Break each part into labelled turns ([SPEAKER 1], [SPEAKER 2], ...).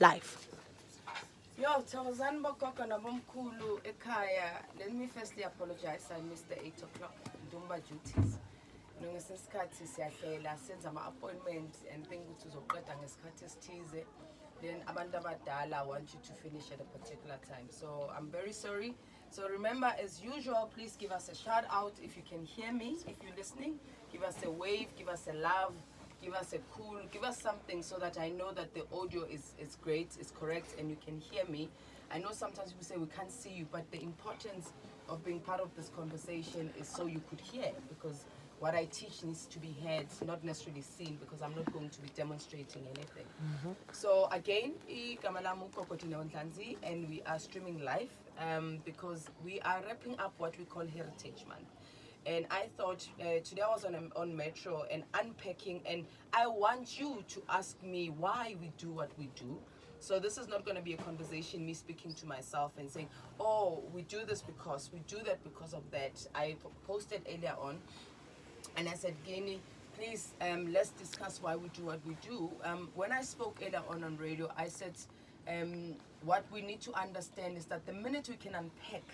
[SPEAKER 1] life.
[SPEAKER 2] Yo, Tawazan Bokoko Nabumkulu Ekaya. Let me firstly apologize. I missed the 8 o'clock Dumba duties. Since Katis Yafela sends my appointment and thing to Zokata and Katis Tize. Then Abandabadala want you to finish at a particular time. So I'm very sorry. So remember, as usual, please give us a shout out if you can hear me. If you're listening, give us a wave, give us a love. Give us a cool, give us something so that I know that the audio is great, is correct, and you can hear me. I know sometimes people say we can't see you, but the importance of being part of this conversation is so you could hear, because what I teach needs to be heard, not necessarily seen, because I'm not going to be demonstrating anything. So again, Gogo Dineo, and we are streaming live because we are wrapping up what we call Heritage Month. And I thought today I was on Metro and unpacking, and I want you to ask me why we do what we do. So this is not going to be a conversation, me speaking to myself and saying, oh, we do this because, we do that because of that. I posted earlier on, and I said, Gani, please, let's discuss why we do what we do. When I spoke earlier on radio, I said, what we need to understand is that the minute we can unpack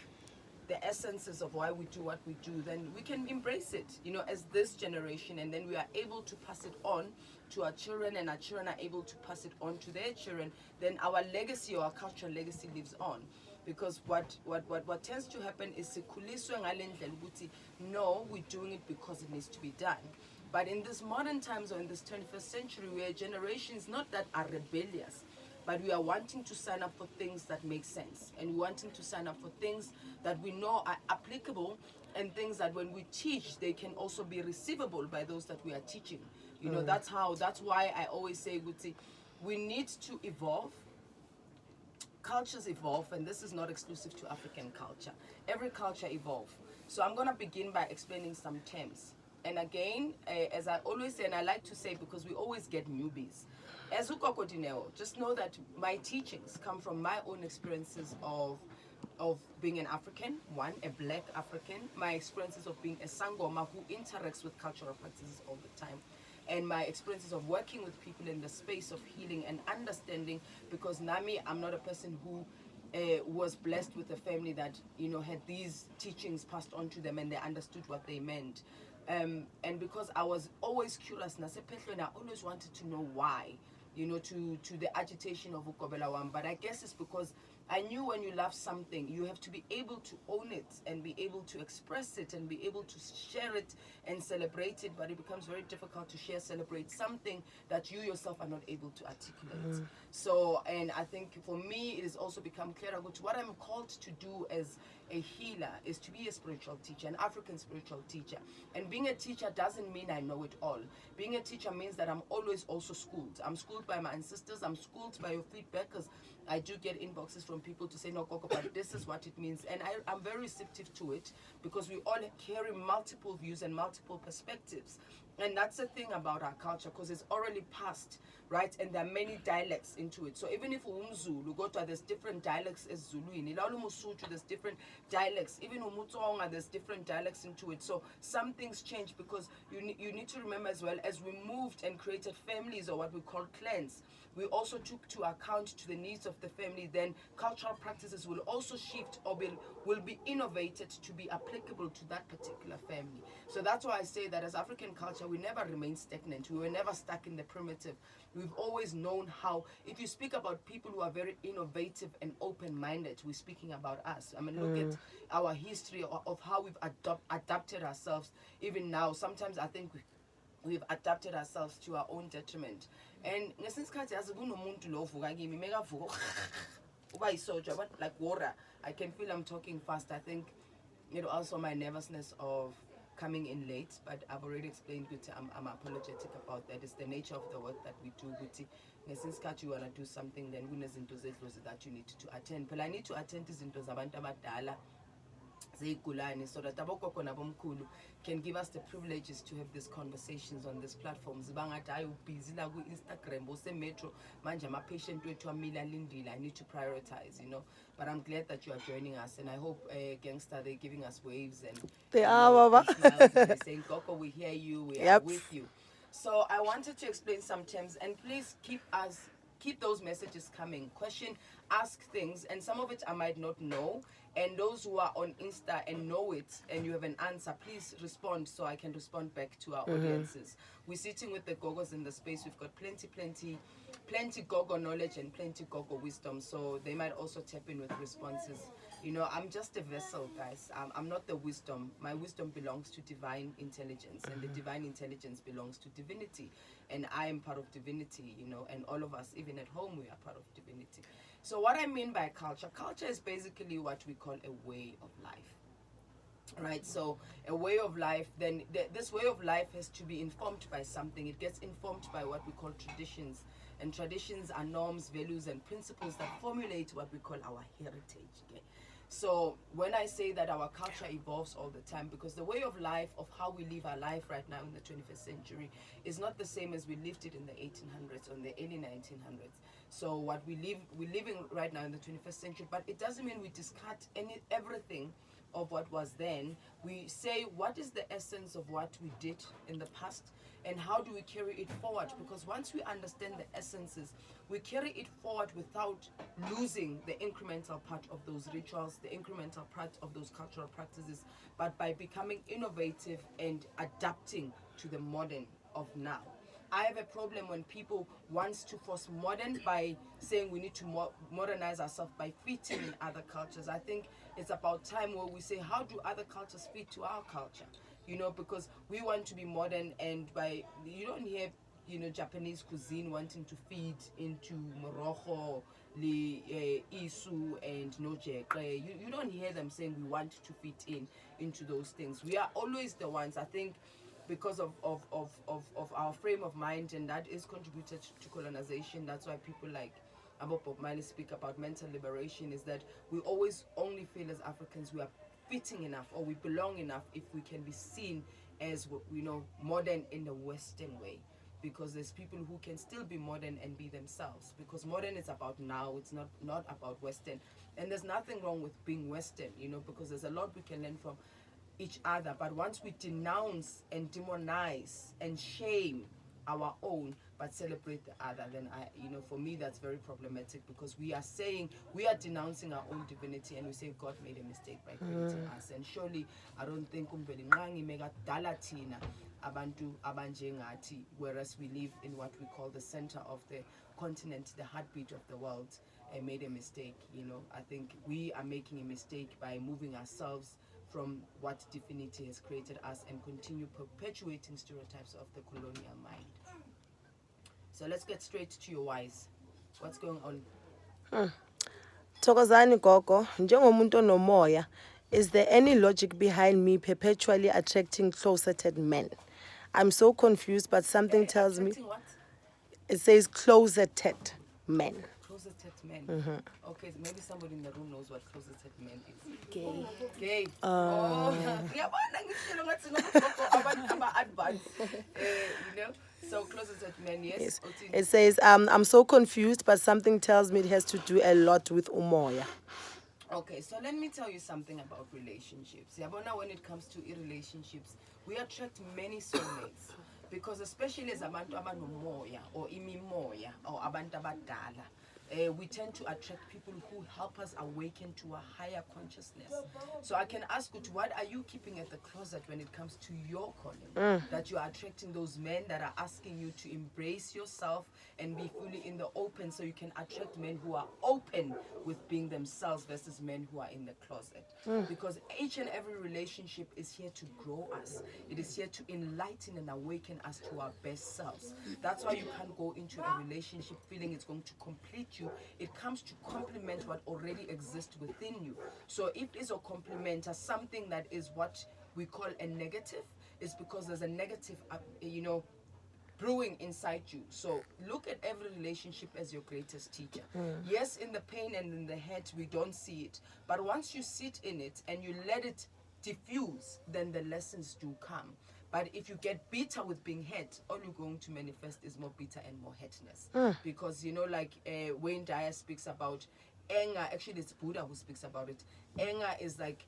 [SPEAKER 2] the essences of why we do what we do, then we can embrace it, as this generation, and then we are able to pass it on to our children, and our children are able to pass it on to their children. Then our legacy, or our cultural legacy, lives on. Because what tends to happen is no, we're doing it because it needs to be done. But in this modern times, or in this 21st century, we are generations not that are rebellious, but we are wanting to sign up for things that make sense, and wanting to sign up for things that we know are applicable, and things that when we teach, they can also be receivable by those that we are teaching. That's why I always say, Guti, we need to evolve. Cultures evolve, and this is not exclusive to African culture. Every culture evolves. So I'm going to begin by explaining some terms. And again, as I always say, and I like to say, because we always get newbies, as Gogo Dineo, just know that my teachings come from my own experiences of being an African, a black African, my experiences of being a Sangoma who interacts with cultural practices all the time, and my experiences of working with people in the space of healing and understanding, because Nami, I'm not a person who was blessed with a family that, had these teachings passed on to them and they understood what they meant. And because I was always curious, and I always wanted to know why, to the agitation of Ukobelawam. But I guess it's because I knew when you love something, you have to be able to own it and be able to express it and be able to share it and celebrate it. But it becomes very difficult to celebrate something that you yourself are not able to articulate. So, and I think for me, it has also become clearer what I'm called to do as a healer is to be a spiritual teacher, an African spiritual teacher. And being a teacher doesn't mean I know it all. Being a teacher means that I'm always also schooled. I'm schooled by my ancestors. I'm schooled by your feedback, because I do get inboxes from people to say, no, Gogo, but this is what it means. And I'm very receptive to it, because we all carry multiple views and multiple perspectives. And that's the thing about our culture, because it's orally passed, right? And there are many dialects into it. So even if Zulu, there's different dialects as Zulu. In Ilalo there's different dialects. Even Umutonga, there's different dialects into it. So some things change, because you need to remember as well, as we moved and created families, or what we call clans, we also took to account to the needs of the family. Then cultural practices will also shift, or will be innovated to be applicable to that particular family. So that's why I say that as African culture, we never remain stagnant. We were never stuck in the primitive. We've always known how, if you speak about people who are very innovative and open-minded, we're speaking about us. I mean, look at our history of how we've adapted ourselves. Even now, sometimes I think we've adapted ourselves to our own detriment. And like water, I can feel I'm talking fast. I think also my nervousness of coming in late, but I've already explained I'm apologetic about that. It's the nature of the work that we do. Since you want to do something, then that you need to attend. But I need to attend to izinto zabantu abadala, so that abogogo nabomkhulu can give us the privileges to have these conversations on these platforms. Busy la Instagram, Metro, manje patient wethu amile alindile. I need to prioritize, But I'm glad that you are joining us, and I hope Gangster, they're giving us waves and
[SPEAKER 1] They are, Baba.
[SPEAKER 2] they're saying, Gogo, we hear you, we are with you. So I wanted to explain some terms, and please keep us keep those messages coming. Question, ask things, and some of it I might not know. And those who are on Insta and know it, and you have an answer, please respond so I can respond back to our audiences. We're sitting with the Gogos in the space. We've got plenty Gogo knowledge and plenty Gogo wisdom. So they might also tap in with responses. You know, I'm just a vessel, guys. I'm not the wisdom. My wisdom belongs to divine intelligence, and the divine intelligence belongs to divinity. And I am part of divinity, you know, and all of us, even at home, we are part of divinity. So what I mean by culture is basically what we call a way of life. Right, so a way of life, then this way of life has to be informed by something. It gets informed by what we call traditions, and traditions are norms, values, and principles that formulate what we call our heritage. Okay? So when I say that our culture evolves all the time, because the way of life of how we live our life right now in the 21st century is not the same as we lived it in the 1800s or in the early 1900s. So what we're living right now in the 21st century, but it doesn't mean we discard everything of what was then. We say, what is the essence of what we did in the past, and how do we carry it forward? Because once we understand the essences, we carry it forward without losing the incremental part of those rituals, the incremental part of those cultural practices, but by becoming innovative and adapting to the modern of now. I have a problem when people want to force modern by saying we need to modernize ourselves by fitting in other cultures. I think it's about time where we say, how do other cultures fit to our culture? You know, because we want to be modern, and by, you don't hear, you know, Japanese cuisine wanting to feed into morojo, isu, and nojeqe. You don't hear them saying we want to fit into those things. We are always the ones, I think, because of our frame of mind, and that is contributed to colonization. That's why people like Bob Marley speak about mental liberation, is that we always only feel as Africans we are fitting enough or we belong enough if we can be seen as, you know, modern in the Western way. Because there's people who can still be modern and be themselves, because modern is about now, it's not about Western. And there's nothing wrong with being Western, you know, because there's a lot we can learn from each other. But once we denounce and demonize and shame our own but celebrate the other, then for me that's very problematic, because we are saying, we are denouncing our own divinity, and we say God made a mistake by creating us. And surely I don't think abantu abanjengathi, whereas we live in what we call the center of the continent, the heartbeat of the world, made a mistake. You know, I think we are making a mistake by moving ourselves from what divinity has created us and continue perpetuating stereotypes of the colonial mind. So let's get straight to your whys. What's going on?
[SPEAKER 1] Thokozani Gogo, njengomuntu onomoya, is there any logic behind me perpetually attracting closeted men? I'm so confused, but something tells me
[SPEAKER 2] What?
[SPEAKER 1] it says closeted men.
[SPEAKER 2] Closeted men. Okay, so maybe somebody in the room knows what closeted men is. Gay. You know. So closeted men, yes.
[SPEAKER 1] It says I'm so confused, but something tells me it has to do a lot with umoya.
[SPEAKER 2] Okay, so let me tell you something about relationships. Yabona, when it comes to relationships, we attract many soulmates, because especially as abantu abanomoya or imimoya or abantu abadala, we tend to attract people who help us awaken to a higher consciousness. So I can ask you, what are you keeping at the closet when it comes to your calling? That you are attracting those men that are asking you to embrace yourself and be fully in the open, so you can attract men who are open with being themselves versus men who are in the closet. Because each and every relationship is here to grow us. It is here to enlighten and awaken us to our best selves. That's why you can't go into a relationship feeling it's going to complete you. It comes to complement what already exists within you. So if it's a complement as something that is what we call a negative, is because there's a negative, brewing inside you. So look at every relationship as your greatest teacher. Yes, in the pain and in the hurt, we don't see it. But once you sit in it and you let it diffuse, then the lessons do come. But if you get bitter with being hurt, all you're going to manifest is more bitter and more hurtness. Because, Wayne Dyer speaks about anger. Actually, it's Buddha who speaks about it. Anger is like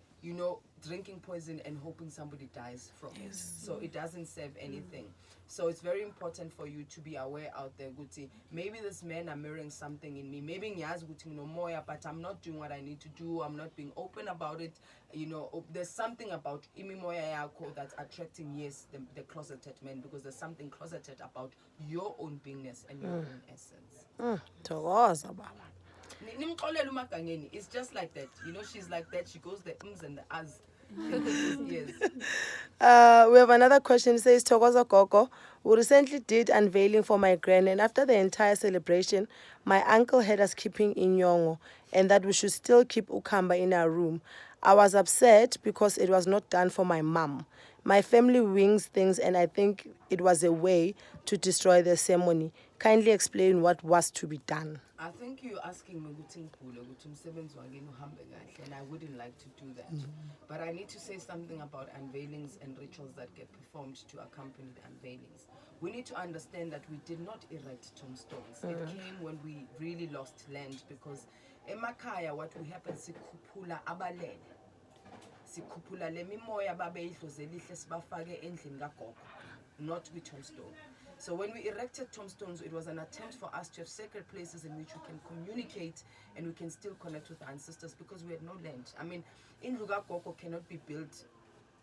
[SPEAKER 2] drinking poison and hoping somebody dies from it. So it doesn't serve anything. So it's very important for you to be aware out there, Guti. Maybe this men are mirroring something in me. Maybe Nyaz Guti no Moya, but I'm not doing what I need to do. I'm not being open about it. There's something about Imi Moya Yako that's attracting, yes, the closeted men, because there's something closeted about your own beingness and your own essence.
[SPEAKER 1] Thokoza baba.
[SPEAKER 2] It's just like that. She's like that. She goes the ums and the as. Yes.
[SPEAKER 1] We have another question. It says, Thokoza Gogo, we recently did unveiling for my grand, and after the entire celebration, my uncle had us keeping inyongo and that we should still keep ukamba in our room. I was upset because it was not done for my mom. My family wings things, and I think it was a way to destroy the ceremony. Kindly explain what was to be done.
[SPEAKER 2] I think you're asking me and I wouldn't like to do that. But I need to say something about unveilings and rituals that get performed to accompany the unveilings. We need to understand that we did not erect tombstones. It came when we really lost land, because emakaya what we happen sikhuphula abalele. Sikhuphula le mimoya babeyidlozela ihle sibafake endlini kagogo, not with tombstone. So when we erected tombstones, it was an attempt for us to have sacred places in which we can communicate and we can still connect with our ancestors, because we had no land. I mean, indlu kagogo cannot be built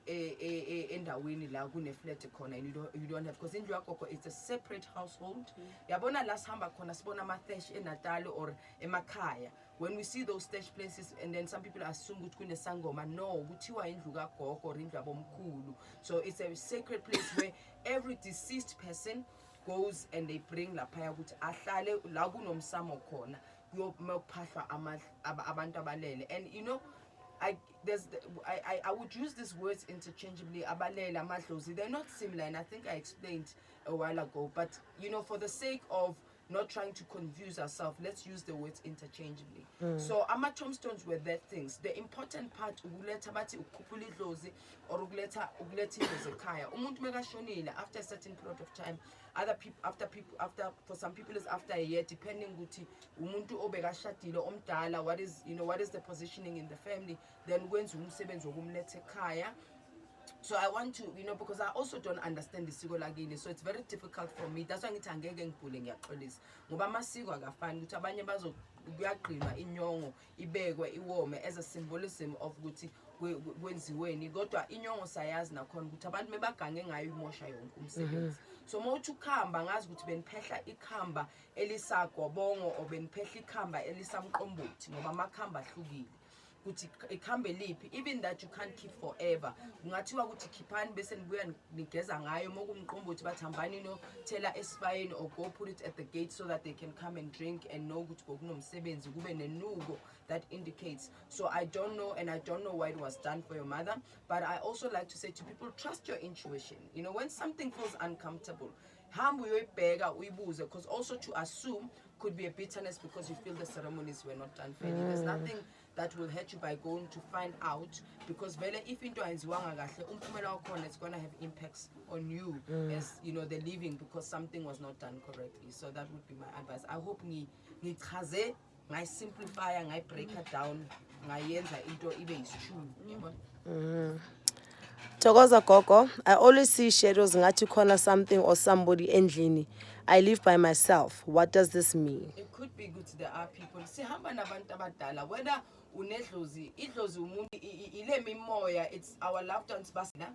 [SPEAKER 2] endaweni la kune-flat khona, and you don't have, because indlu kagogo it's a separate household. Yabona la sihamba khona sibona ama-thatch eNatal or emakhaya. When we see those thatch places, and then some people assume ukuthi kunesangoma, no, kuthiwa indlu kagogo or indlu yabomkhulu. So it's a sacred place where every deceased person goes and they bring laphaya ukuthi ahlale la kunomsamo khona kuyophahlwa abantu abalele. And I would use these words interchangeably. Abalele, amadlozi, they're not similar, and I think I explained a while ago. But for the sake of not trying to confuse ourselves, let's use the words interchangeably. So ama tombstones were that things. The important part ukuletha bathi ukhuphula idlozi or ukuletha idlozi ekhaya. Umuntu mekashonile, after a certain period of time, after for some people it's after a year, depending ukuthi umuntu obekashadile omdala, what is the positioning in the family, then wenza umsebenzi wokumletha ekhaya. So I want to, because I also don't understand the siko lakini, so it's very difficult for me. That's why ngithi angeke ngibhule ngiyaxolisa. Ngoba amasiko akafani, ukuthi abanye kuyagqinwa inyongo ibekwe iwome as a symbolism of ukuthi kwenziweni, kodwa inyongo sayazi nakhona ukuthi abantu mebagange ngayo imosha yonke umsebenzi. So mawuthi ukhamba, ngazi ukuthi beniphehla ikhamba elisagobongo or beniphehla ikhamba elisamqombothi, ngoba amakhamba ahlukile. Ukuthi ikhambe liphi, even that you can't keep forever. Ungathiwa ukuthi khiphani bese nibuya nigeza ngayo, mokumqombothi bathi hambani thela esifayeni, or go put it at the gate so that they can come and drink and know ukuthi bokunomsebenzi, kube nenugo that indicates. So I don't know, and I don't know why it was done for your mother, but I also like to say to people, trust your intuition. When something feels uncomfortable, hambu uyoyibheka uyibuze, because also to assume could be a bitterness because you feel the ceremonies were not done fairly. There's nothing that will hurt you by going to find out, because vele if into ayenziwanga kahle umphumela wakhona, it's going to have impacts on you as the living, because something was not done correctly. So that would be my advice. I hope ngichaze, ngai simplify, ngai break it down, ngayenza into ibe is true.
[SPEAKER 1] Thokoza Gogo, I always see shadows ngathi khona something or somebody endlini. I live by myself. What does this mean?
[SPEAKER 2] It could be good. There are people. Sihamba nabantu abadala. Whether unedlozi, idlozi umuntu ile mimoya, it's our loved ones basina,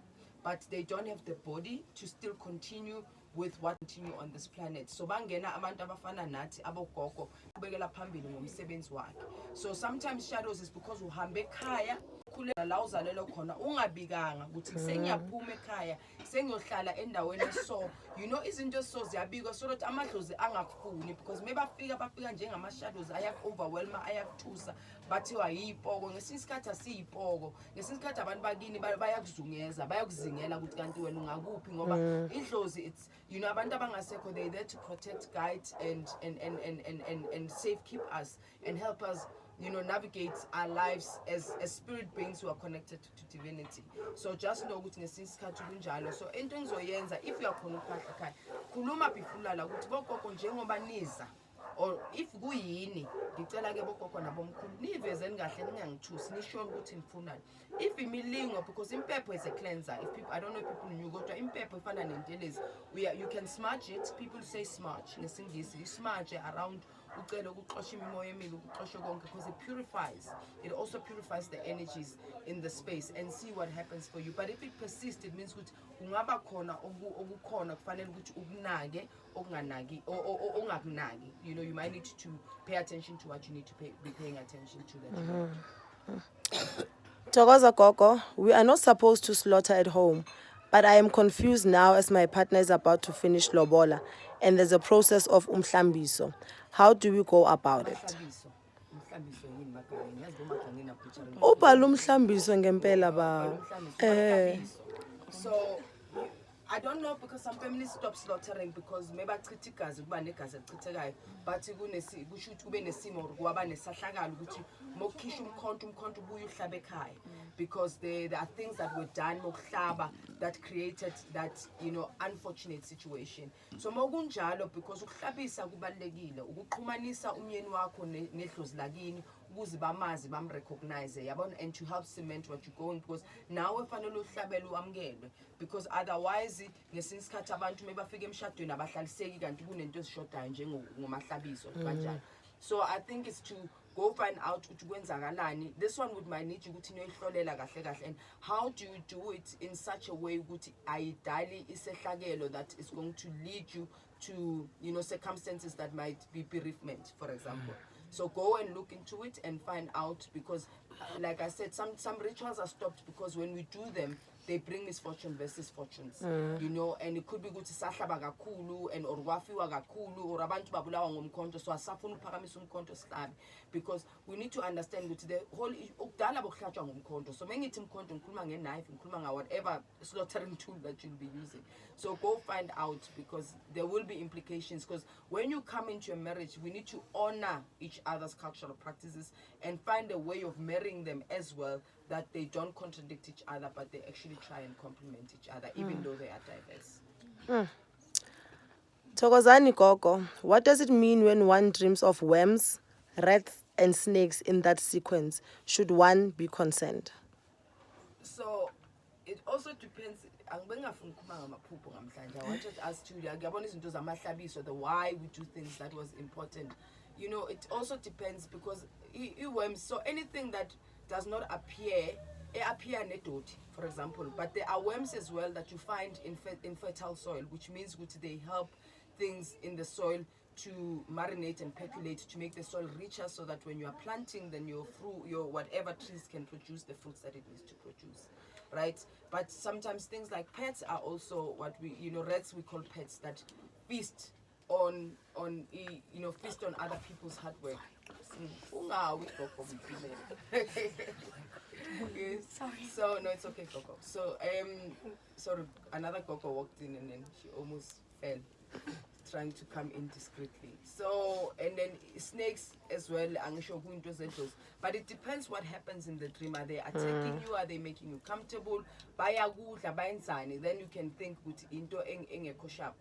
[SPEAKER 2] but they don't have the body to still continue with what continue on this planet. So bangena abantu abafana nathi abogogo ubekela phambili ngomsebenzi wakhe. So sometimes shadows is because uhambe ekhaya khulela la uzalelo khona ungabikanga ukuthi sengiyaphuma ekhaya sengiyohlala endaweni so izinto so ziyabikwa so that amadlozi angakufuni, because maybe bafika njengama shadows overwhelm ayakuthusa bathiwa yipoko, ngesinye isikhathi asiyipoko, ngesinye isikhathi abantu bakini bayakuzungeza bayakuzingela ukuthi kanti wena ungakuphi, ngoba idlozi it's abantu abangasekho, they there to protect, guide and safe keep us and help us navigate our lives as spirit beings who are connected to divinity. So just know ukuthi ngesinye isikhathi kunjalo. So into engizoyenza, if you are khona uphahla ekhaya, khuluma before ulala ukuthi bogogo njengoba niza or if kuyini ngicela ke bogogo nabomkhulu nivezeni kahle ningangithusi nisho ukuthi nifunani. If imilingo, because impepho is a cleanser. If people, I don't know if people knew, but impepho ifana nentelezi, you can smudge it. People say smudge ngesingisi, you smudge around ucela ukuxosha imimoya emibi ukuxosha konke, because it purifies. It also purifies the energies in the space, and see what happens for you. But if it persists, it means ukuthi ungaba khona okukhona kufanele ukuthi ukunake okunganaki ongakunaki. You know, you might need to pay attention to what you need to be paying attention to that.
[SPEAKER 1] Thokoza Gogo, we are not supposed to slaughter at home, but I am confused now as my partner is about to finish lobola and there's a process of umhlambiso. How do we go about it?
[SPEAKER 2] Umhlambiso yini magangeni? Yazi bomagangeni abhuthara.
[SPEAKER 1] Ubhala umhlambiso ngempela ba.
[SPEAKER 2] So I don't know, because some families stop slaughtering because maybe achitha igazi kuba negazi elichithekayo, but kusho ukuthi kube nesimo kwaba nesahlakalo ukuthi mokukhishwa umkhonto ubuye uhlabe ekhaya, because there are things that were done mokuhlaba that created that, you know, unfortunate situation. So mokunjalo, because ukuhlabisa kubalekile ukuqhumanisa umyeni wakho nedlozi lakini ukuze bamazi bamrecognize yabona, and to help cement what you're going, because now efanele uhlabele uamkelwe, because otherwise ngesinye isikhathi abantu mebafika emshadweni abahlaliseki kanti kunento ezishodayo njengomahlabiso kanjalo. So I think it's to go find out ukuthi kwenzakalani. This one would might need ukuthi niyohlolela kahle kahle, and how do you do it in such a way ukuthi ayidali isehlakelo that is going to lead you to, you know, circumstances that might be bereavement, for example. So go and look into it and find out, because like I said, some rituals are stopped because when we do them, they bring misfortune versus fortunes, you know, and it could be ukuthi sahlaba kakhulu and or wafiwa kakhulu or abantu babulawa ngomkhonto, so asafuna ukuphakamisa umkhonto sihlabe, because we need to understand ukuthi the whole ukudala bokuhlatshwa ngomkhonto. So mengithi umkhonto ngikhuluma nge-knife, ngikhuluma whatever slaughtering tool that you'll be using. So go find out, because there will be implications, because when you come into a marriage, we need to honor each other's cultural practices and find a way of marrying them as well, that they don't contradict each other, but they actually try and complement each other, even though they are diverse.
[SPEAKER 1] Thokozani Gogo, what does it mean when one dreams of worms, rats, and snakes in that sequence? Should one be concerned?
[SPEAKER 2] So it also depends. I wanted us to the why we do things that was important. You know, it also depends, because worms, so anything that does not appear for example, but there are worms as well that you find in fertile soil, which means they help things in the soil to marinate and percolate, to make the soil richer, so that when you are planting, then your fruit, your whatever trees can produce the fruits that it needs to produce, right? But sometimes things like pets are also what we, you know, rats we call pets, that feast on feast on other people's hard work. Yes. Sorry. So no, it's okay, Gogo. So sort of another Gogo walked in and then she almost fell, trying to come in discreetly. So, and then snakes as well, but it depends what happens in the dream. Are they attacking you? Are they making you comfortable? Then you can think into koshap.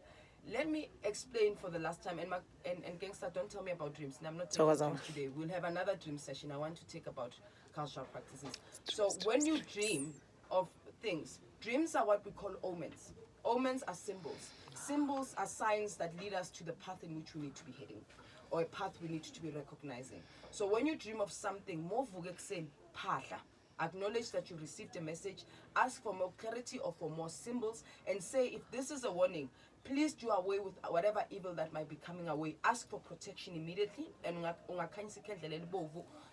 [SPEAKER 2] Let me explain for the last time, and gangster, don't tell me about dreams. I'm not taking dreams today. We'll have another dream session. I want to take about cultural practices. So when you dream of things, dreams are what we call omens. Omens are symbols. Symbols are signs that lead us to the path in which we need to be heading, or a path we need to be recognizing. So when you dream of something, more vugeksen patha, acknowledge that you received a message, ask for more clarity or for more symbols, and say, if this is a warning, please do away with whatever evil that might be coming away. Ask for protection immediately, and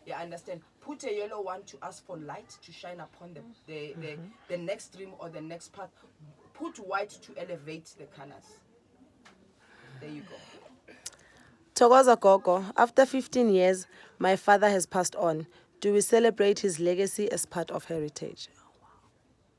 [SPEAKER 2] you understand. Put a yellow one to ask for light to shine upon the next dream or the next path. Put white to elevate the colors. There you go.
[SPEAKER 1] Thokoza Gogo, after 15 years, my father has passed on. Do we celebrate his legacy as part of heritage?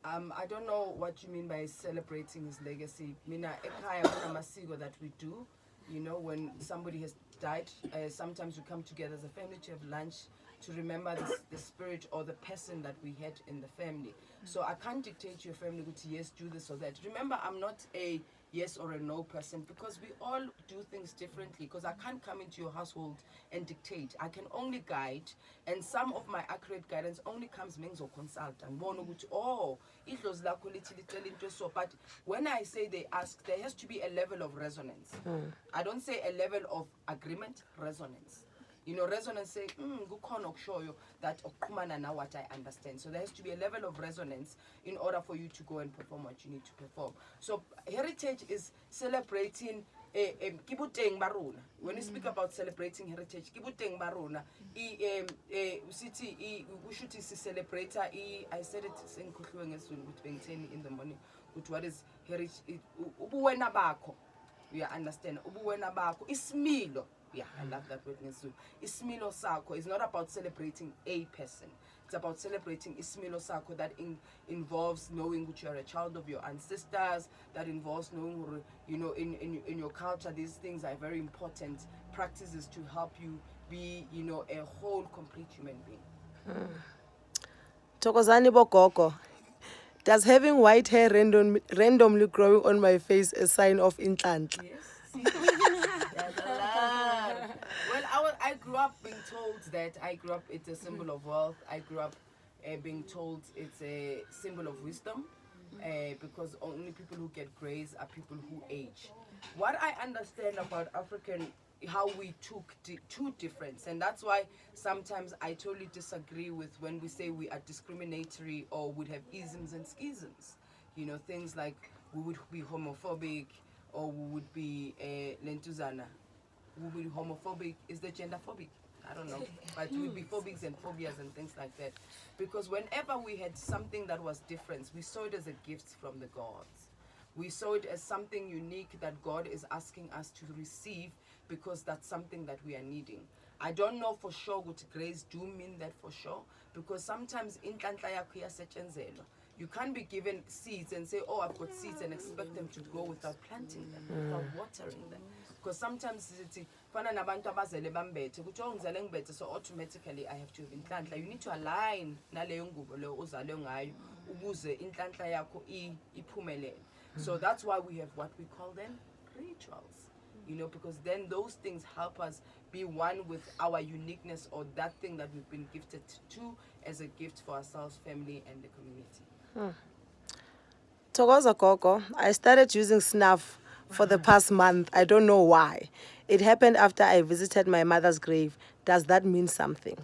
[SPEAKER 2] I don't know what you mean by celebrating his legacy. Mina ekaya kuna masiko that we do. You know, when somebody has died, sometimes we come together as a family to have lunch to remember the spirit or the person that we had in the family. So I can't dictate to your family, yes, do this or that. Remember, I'm not a yes or a no person, because we all do things differently. Because I can't come into your household and dictate. I can only guide, and some of my accurate guidance only comes means or consult and one which idlozi lakho lithi litshela into so. But when I say they ask, there has to be a level of resonance. I don't say a level of agreement, resonance. You know, resonance say, kukhona okushoyo that okuxhumana na what I understand. So there has to be a level of resonance in order for you to go and perform what you need to perform. So heritage is celebrating kibuteng baruna. When you speak about celebrating heritage, kibuteng baruna, we should celebrate. I said it in the morning. What is heritage? Ubuwena bakho. You understand? Ubuwena bakho. Ismilo. Yeah, I love that word. Ismilo Sako is not about celebrating a person. It's about celebrating Ismilo Sako that involves knowing that you are a child of your ancestors, that involves knowing, you know, in your culture, these things are very important practices to help you be, you know, a whole, complete human being.
[SPEAKER 1] Thokozani Bogogo. Does having white hair randomly growing on my face a sign of inhlanhla?
[SPEAKER 2] Yes. Well, I grew up being told that. I grew up it's a symbol of wealth. I grew up being told it's a symbol of wisdom, because only people who get grays are people who age. What I understand about African, how we took two difference, and that's why sometimes I totally disagree with when we say we are discriminatory or would have isms and schisms. You know, things like we would be homophobic or we would be lentuzana. We would be homophobic. Is the genderphobic? I don't know. But we would be phobics and phobias and things like that. Because whenever we had something that was different, we saw it as a gift from the gods. We saw it as something unique that God is asking us to receive because that's something that we are needing. I don't know for sure what grace do mean that for sure, because sometimes inhlanhla yakho iyasetshenziswa. You can't be given seeds and say, oh, I've got seeds, and expect them to grow without planting them, without watering them. Because sometimes it's fana nabantu abazele bambethe ukuthi ngizale ngibethe, so automatically I have to have inhlanhla. You need to align naleyo ngubo leyo ozalwe ngayo ukuze inhlanhla yakho iphumelele. So that's why we have what we call them rituals. You know, because then those things help us be one with our uniqueness or that thing that we've been gifted to as a gift for ourselves, family, and the community.
[SPEAKER 1] Thokoza Gogo, I started using snuff for the past month. I don't know why. It happened after I visited my mother's grave. Does that mean something?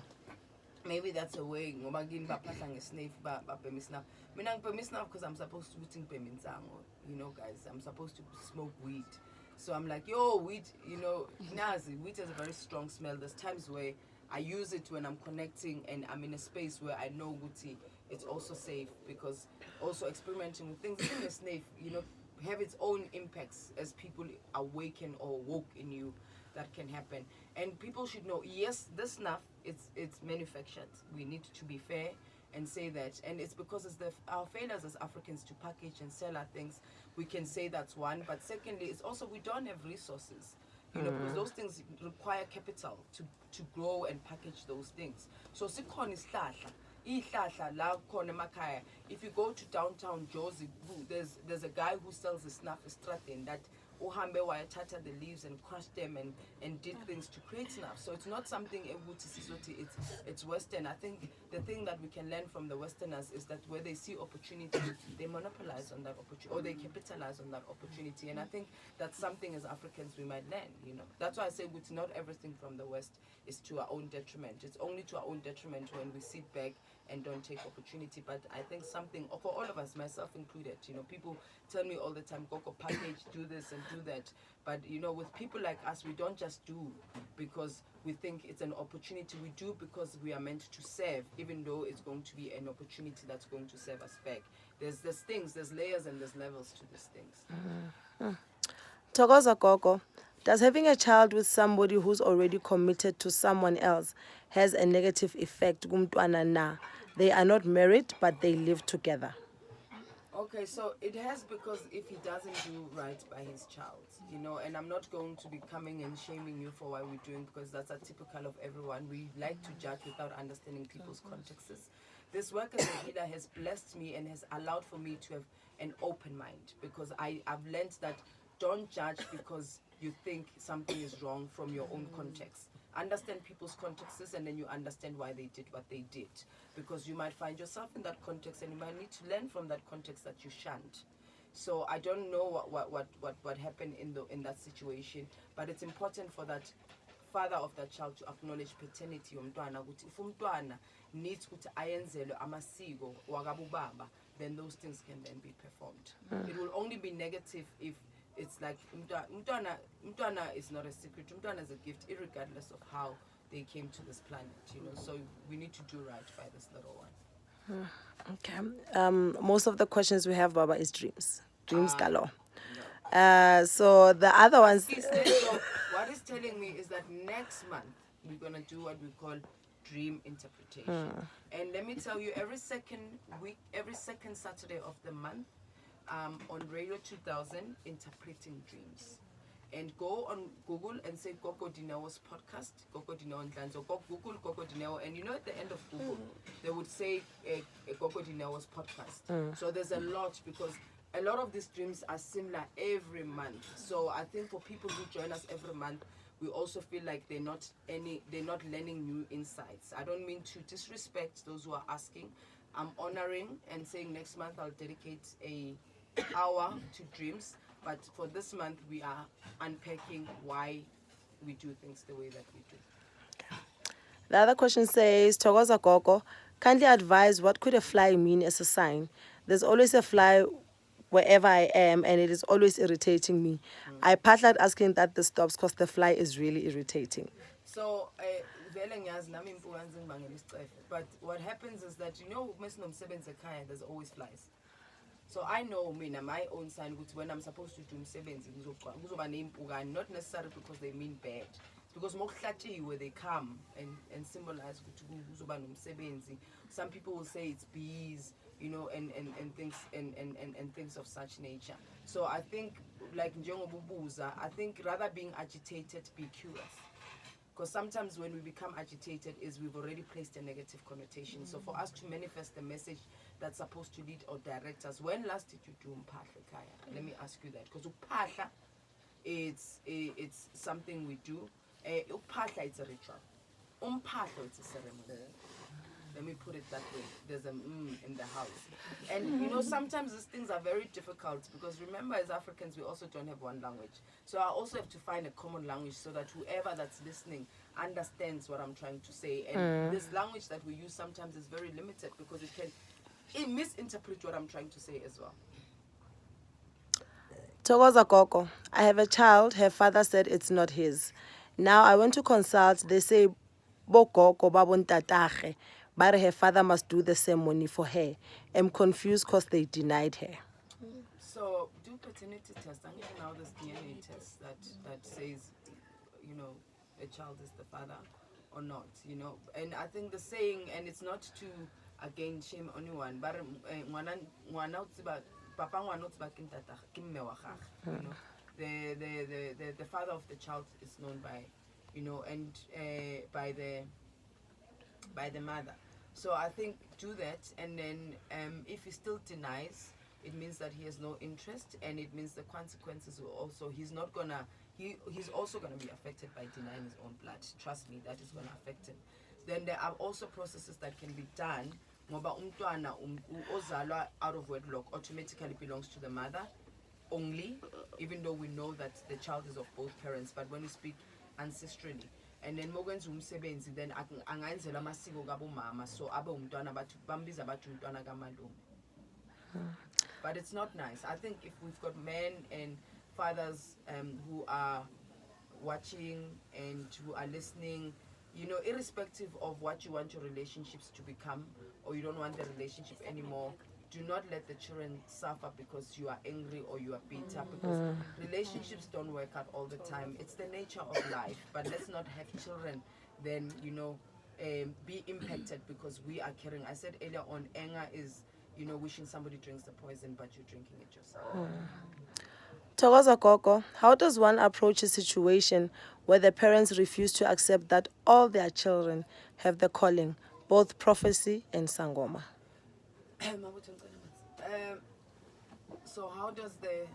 [SPEAKER 2] Maybe that's a way. Ngoba kini baphahla ngesnafe babhema isnuff. Mina ngibhema isnuff because I'm supposed to ukuthi ngibhema insango. You know, guys, I'm supposed to smoke weed. So I'm like, yo, weed, you know, nazi, weed has a very strong smell. There's times where I use it when I'm connecting and I'm in a space where I know Guti, it's also safe, because also experimenting with things in the snake, you know, have its own impacts as people awaken or woke in you. That can happen. And people should know, yes, this snuff, it's manufactured. We need to be fair and say that. And it's because it's our failures as Africans to package and sell our things. We can say that's one. But secondly, it's also we don't have resources. You know, because those things require capital to grow and package those things. So sikhona isihlahla la khona emakhaya. If you go to downtown Jozi, there's a guy who sells the snuff straten that uhambe wayathatha the leaves and crushed them and did things to create snuff. So it's not something it's Western. I think the thing that we can learn from the Westerners is that where they see opportunity, they monopolize on that opportunity or they capitalize on that opportunity. And I think that's something as Africans we might learn, you know. That's why I say not everything from the West is to our own detriment. It's only to our own detriment when we sit back and don't take opportunity. But I think something for all of us, myself included, you know, people tell me all the time, Gogo, package, do this and do that. But you know, with people like us, we don't just do because we think it's an opportunity. We do because we are meant to serve, even though it's going to be an opportunity that's going to serve us back. There's things, there's layers and there's levels to these things.
[SPEAKER 1] Thokoza Gogo, does having a child with somebody who's already committed to someone else has a negative effect kumntwana na? They are not married, but they live together.
[SPEAKER 2] Okay, so it has, because if he doesn't do right by his child, you know, and I'm not going to be coming and shaming you for what we're doing, because that's typical of everyone. We like to judge without understanding people's contexts. This work as a healer has blessed me and has allowed for me to have an open mind, because I've learned that don't judge because you think something is wrong from your own context. Understand people's contexts, and then you understand why they did what they did. Because you might find yourself in that context, and you might need to learn from that context that you shan't. So I don't know what happened in that situation, but it's important for that father of that child to acknowledge paternity yomntwana ukuthi if umntwana needs ukuthi ayenzelwe amasiko wakabubaba, then those things can then be performed. It will only be negative if it's like umntwana is not a secret. Umntwana is a gift, irregardless of how they came to this planet, you know. So we need to do right by this little one.
[SPEAKER 1] Okay. Most of the questions we have, Baba, is dreams. Dreams galore.
[SPEAKER 2] No.
[SPEAKER 1] So the other ones.
[SPEAKER 2] So what is telling me is that next month we're gonna do what we call dream interpretation. And let me tell you, every second Saturday of the month, on Radio 2000, interpreting dreams. And go on Google and say Gogo Dineo's podcast, Gogo Dineo and so Google Gogo Dineo, and you know at the end of Google they would say Gogo Dineo's podcast. So there's a lot, because a lot of these dreams are similar every month. So I think for people who join us every month, we also feel like they're not learning new insights. I don't mean to disrespect those who are asking. I'm honoring and saying next month I'll dedicate a hour to dreams. But for this month, we are unpacking why we do things the way that we do.
[SPEAKER 1] The other question says, Togoza Gogo, kindly advise what could a fly mean as a sign? There's always a fly wherever I am, and it is always irritating me. I partly asking that this stops because the fly is really irritating.
[SPEAKER 2] So, but what happens is that, you know, there's always flies. So I know my own sign, when I'm supposed to do not necessarily because they mean bad. It's because where they come and symbolize. Some people will say it's bees, you know, and things and things of such nature. So I think, like Njongobubuza, I think rather being agitated, be curious. Because sometimes when we become agitated is we've already placed a negative connotation. So for us to manifest the message that's supposed to lead or direct us, when last did you do Unpacking, Kaya? Let me ask you that. Because Unpacking, it's something we do. Unpacking, it's a ritual. Unpacking, it's a ceremony. Let me put it that way. There's a in the house. And you know, sometimes these things are very difficult because remember, as Africans, we also don't have one language. So I also have to find a common language so that whoever that's listening understands what I'm trying to say. And this language that we use sometimes is very limited because it misinterpret what I'm trying to say as well.
[SPEAKER 1] Togoza Gogo, I have a child. Her father said it's not his. Now I went to consult. They say, Bogogo babontatake. But her father must do the ceremony for her. I'm confused because they denied her.
[SPEAKER 2] So do paternity test. I'm giving now this DNA test that says, you know, a child is the father or not, you know. And I think the saying, and it's not to again shame anyone, but you know, the father of the child is known by, you know, and by the mother. So I think do that, and then if he still denies, it means that he has no interest, and it means the consequences will also, he's also going to be affected by denying his own blood. Trust me, that is going to affect him. Then there are also processes that can be done. Ngoba umntwana ozalwa out of wedlock automatically belongs to the mother only, even though we know that the child is of both parents. But when we speak ancestrally, and then mokwenza umsebenzi, then angayenzelwa amasiko kabomama, so abe umntwana bathi bambiza bathi umntwana kamalungu. But it's not nice. I think if we've got men and fathers who are watching and who are listening, you know, irrespective of what you want your relationships to become, or you don't want the relationship anymore, do not let the children suffer because you are angry or you are bitter, because relationships don't work out all the time. It's the nature of life. But let's not have children then, you know, be impacted because we are caring. I said earlier on, anger is, you know, wishing somebody drinks the poison, but you're drinking it yourself.
[SPEAKER 1] Togoza Gogo, how does one approach a situation where the parents refuse to accept that all their children have the calling, both prophecy and sangoma?
[SPEAKER 2] So how does the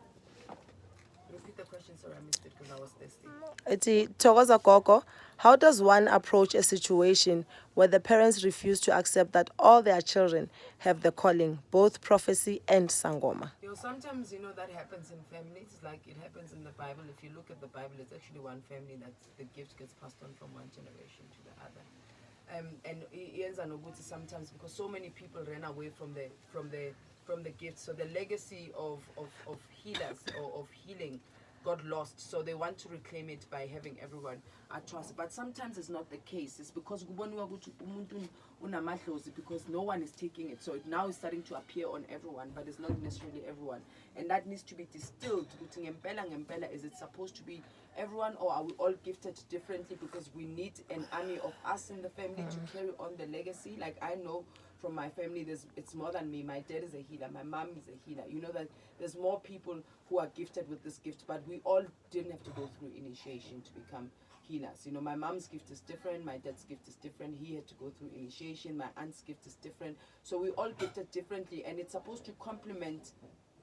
[SPEAKER 2] Repeat the question, sorry, I missed it because I was thirsty.
[SPEAKER 1] Iti Thokoza Gogo, how does one approach a situation where the parents refuse to accept that all their children have the calling, both prophecy and sangoma?
[SPEAKER 2] Sometimes, that happens in families, like it happens in the Bible. If you look at the Bible, it's actually one family that the gift gets passed on from one generation to the other. And iyenza nokuthi sometimes, because so many people ran away from the gift, so the legacy of healers or of healing got lost, so they want to reclaim it by having everyone trust. But sometimes it's not the case. It's because kuboniwa ukuthi umuntu unamadlozi, because no one is taking it, so it now is starting to appear on everyone, but it's not necessarily everyone, and that needs to be distilled. Ukuthi ngempela, is it supposed to be everyone, or are we all gifted differently? Because we need an army of us in the family to carry on the legacy. Like I know from my family, it's more than me. My dad is a healer, my mom is a healer. That there's more people who are gifted with this gift, but we all didn't have to go through initiation to become healers. My mom's gift is different, my dad's gift is different. He had to go through initiation. My aunt's gift is different. So we all gifted differently, and it's supposed to complement.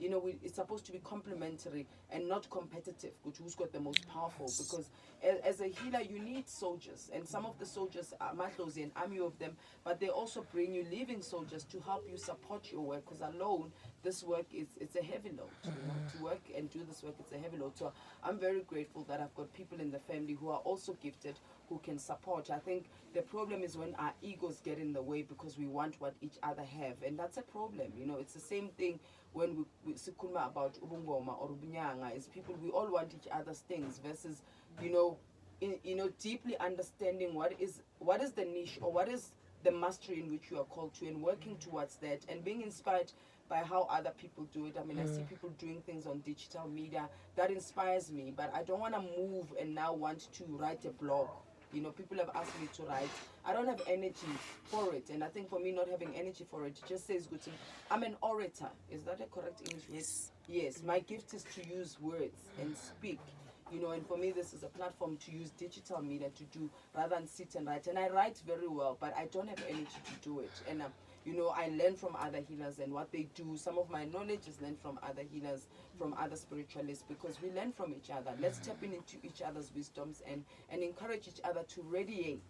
[SPEAKER 2] It's supposed to be complementary and not competitive, which who's got the most powerful. Because as a healer, you need soldiers, and some of the soldiers are matlozi, an army of them, but they also bring you living soldiers to help you support your work. Because alone, this work it's a heavy load. To work and do this work, it's a heavy load. So I'm very grateful that I've got people in the family who are also gifted, who can support. I think the problem is when our egos get in the way because we want what each other have, and that's a problem. It's the same thing when we sikhuluma about ubungoma or ubunyanga, is people, we all want each other's things versus deeply understanding what is the niche, or what is the mastery in which you are called to, and working towards that, and being inspired by how other people do it. I mean, I see people doing things on digital media that inspires me, but I don't want to move and now want to write a blog. People have asked me to write. I don't have energy for it, and I think for me, not having energy for it just says good thing. I'm an orator. Is that a correct English word? Yes. My gift is to use words and speak. And for me, this is a platform to use digital media to do, rather than sit and write. And I write very well, but I don't have energy to do it. And I learn from other healers and what they do. Some of my knowledge is learned from other healers, from other spiritualists, because we learn from each other. Let's tap into each other's wisdoms and encourage each other to radiate.